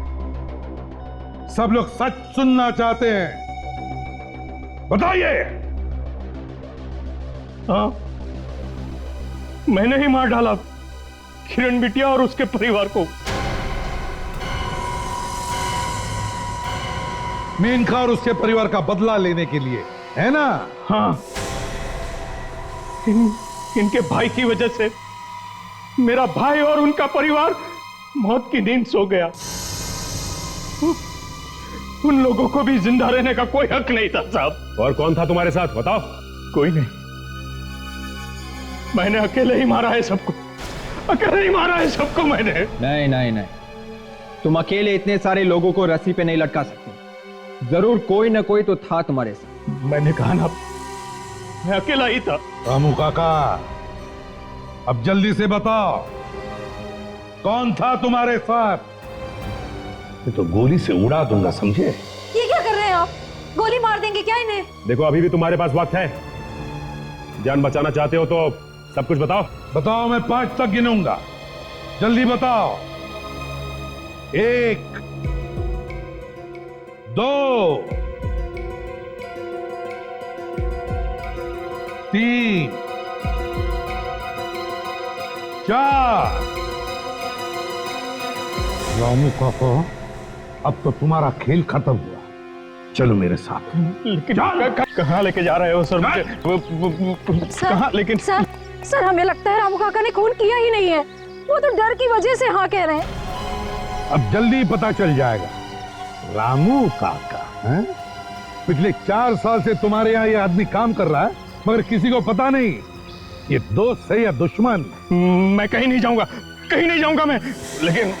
सब लोग सच सुनना चाहते हैं, बताइए। हाँ, मैंने ही मार डाला किरण बिटिया और उसके परिवार को। मेनका और उसके परिवार का बदला लेने के लिए, है ना? हाँ, इनके भाई की वजह से मेरा भाई और उनका परिवार मौत की नींद सो गया। उन लोगों को भी जिंदा रहने का कोई हक नहीं था साहब। और कौन था तुम्हारे साथ, बताओ? कोई नहीं, मैंने अकेले ही मारा है सबको, अकेले ही मारा है सबको मैंने। नहीं नहीं नहीं, तुम अकेले इतने सारे लोगों को रस्सी पे नहीं लटका सकते, जरूर कोई ना कोई तो था तुम्हारे साथ। मैंने कहा ना, मैं अकेला ही था। रामू काका, अब जल्दी से बताओ कौन था तुम्हारे साथ? ये तो गोली से उड़ा दूंगा, समझे? ये क्या कर रहे हैं आप? गोली मार देंगे क्या इन्हें? देखो अभी भी तुम्हारे पास वक्त है, जान बचाना चाहते हो तो सब कुछ बताओ। बताओ, मैं 5 तक गिनूंगा, जल्दी बताओ। 1 2 3 4। रामू काका, अब तो तुम्हारा खेल खत्म हुआ। चलो मेरे साथ। लेकिन कहाँ लेके जा रहे हो सर मुझे? कहाँ? लेकिन सर हमें लगता है रामू काका ने खून किया ही नहीं है। वो तो डर की वजह से हाँ कह रहे हैं। अब जल्दी पता चल जाएगा। रामू काका हैं? पिछले 4 साल से तुम्हारे यहाँ ये आदमी काम कर रहा है, मगर किसी को पता नहीं ये दोस्त है या दुश्मन। मैं कहीं नहीं जाऊंगा, कहीं नहीं जाऊंगा मैं। लेकिन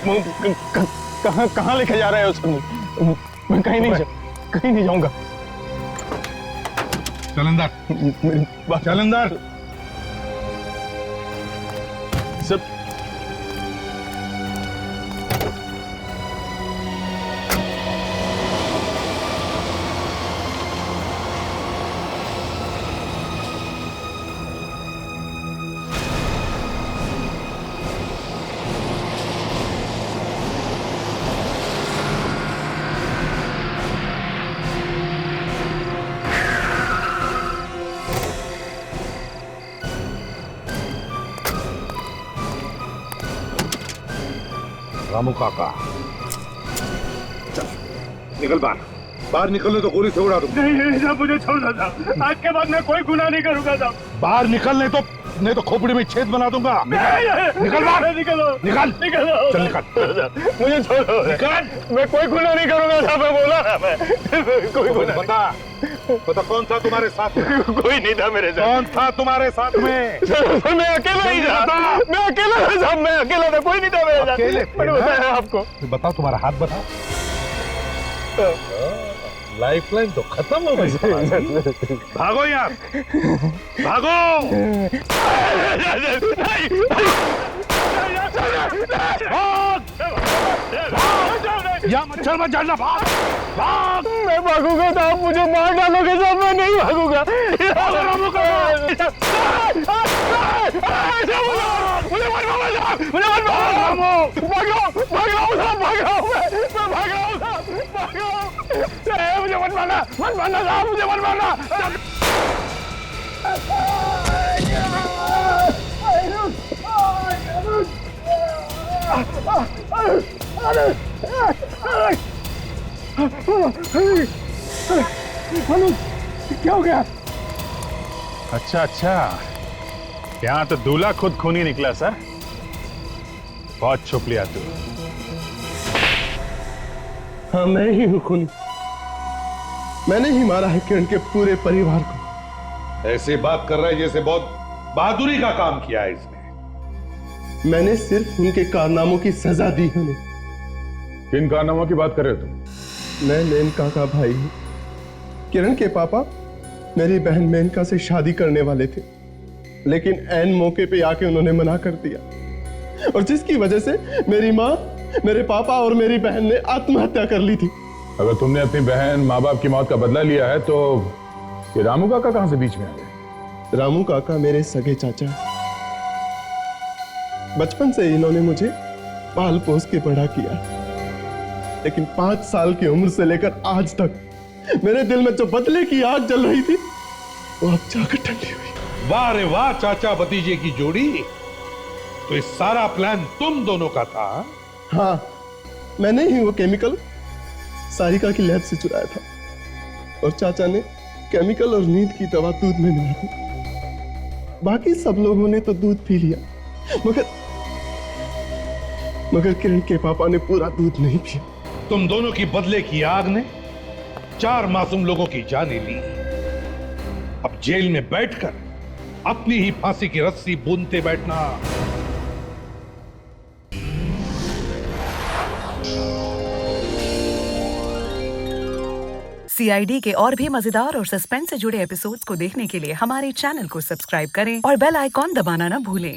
कहाँ लेके जा रहे हो सर? मैं कहीं नहीं जाऊंगा। चल अंदर, चल अंदर। सब रामू काका चल निकल बाहर निकलने तो गोली से उड़ा दूं। नहीं साहब मुझे छोड़ दो साहब, आज के बाद मैं कोई गुनाह नहीं करूंगा साहब। बाहर निकलने तो नहीं तो खोपड़ी में छेद बना दूंगा। निकल बाहर, निकलो निकल चल निकल, मुझे छोड़ो निकल। मैं कोई गुनाह नहीं करूंगा साहब, मैं बोला ना मैं कोई गुनाह। बता कौन था तुम्हारे साथ में? कोई नहीं था मेरे साथ। कौन था तुम्हारे साथ में? मैं अकेला ही था। मैं अकेला था साहब, मैं अकेला था, कोई नहीं था मेरे साथ। अकेले मैंने बताया आपको। बताओ तुम्हारा हाथ बताओ। लाइफलाइन तो खत्म हो गई। भागो यार, भागो। या मच्छर मत जाना, भाग भाग। मैं भागूंगा तो आप मुझे मार डालोगे साहब, मैं नहीं भागूंगा। मुझे मत मारो, मुझे मत मारो। भागो साहब, मैं भाग रहा हूँ साहब, मुझे मत मारना साहब, मुझे मत मारना। क्या हो गया? अच्छा, यहाँ तो दूल्हा खुद खूनी निकला सर। बहुत छुप लिया तू। हाँ मैं ही हूँ खूनी। मैंने ही मारा है किरण के पूरे परिवार को। ऐसे बात कर रहा है जैसे बहुत बहादुरी का काम किया है इसने। मैंने सिर्फ उनके कारनामों की सजा दी है उन्हें। किन कारनामों की बात कर रहे हो तुम? मैं मेनका का भाई हूँ। किरण के पापा मेरी बहन मेनका से शादी करने वाले थे, लेकिन ऐन मौके पे आके उन्होंने मना कर दिया, और जिसकी वजह से मेरी माँ, मेरे पापा और मेरी बहन ने आत्महत्या कर ली थी। अगर तुमने अपनी बहन माँ बाप की मौत का बदला लिया है तो ये रामू काका कहां से बीच में आ गए? रामू काका मेरे सगे चाचा हैं। बचपन से इन्होंने मुझे पाल पोस के बड़ा किया, लेकिन 5 साल की उम्र से लेकर आज तक मेरे दिल में जो बदले की आग जल रही थी वो अब जाकर ठंडी हुई। वाह रे वाह, चाचा भतीजे की जोड़ी। तो इस सारा प्लान तुम दोनों का था? हाँ, मैंने ही वो केमिकल सारिका की लैब से चुराया था, और चाचा ने केमिकल और नींद की दवा दूध में मिला दी। बाकी सब लोगों ने तो दूध पी लिया, मगर किरण के पापा ने पूरा दूध नहीं पिया। तुम दोनों की बदले की आग ने 4 मासूम लोगों की जानें ली। अब जेल में बैठकर अपनी ही फांसी की रस्सी बूंदते बैठना। CID के और भी मजेदार और सस्पेंस से जुड़े एपिसोड्स को देखने के लिए हमारे चैनल को सब्सक्राइब करें और बेल आइकॉन दबाना ना भूलें।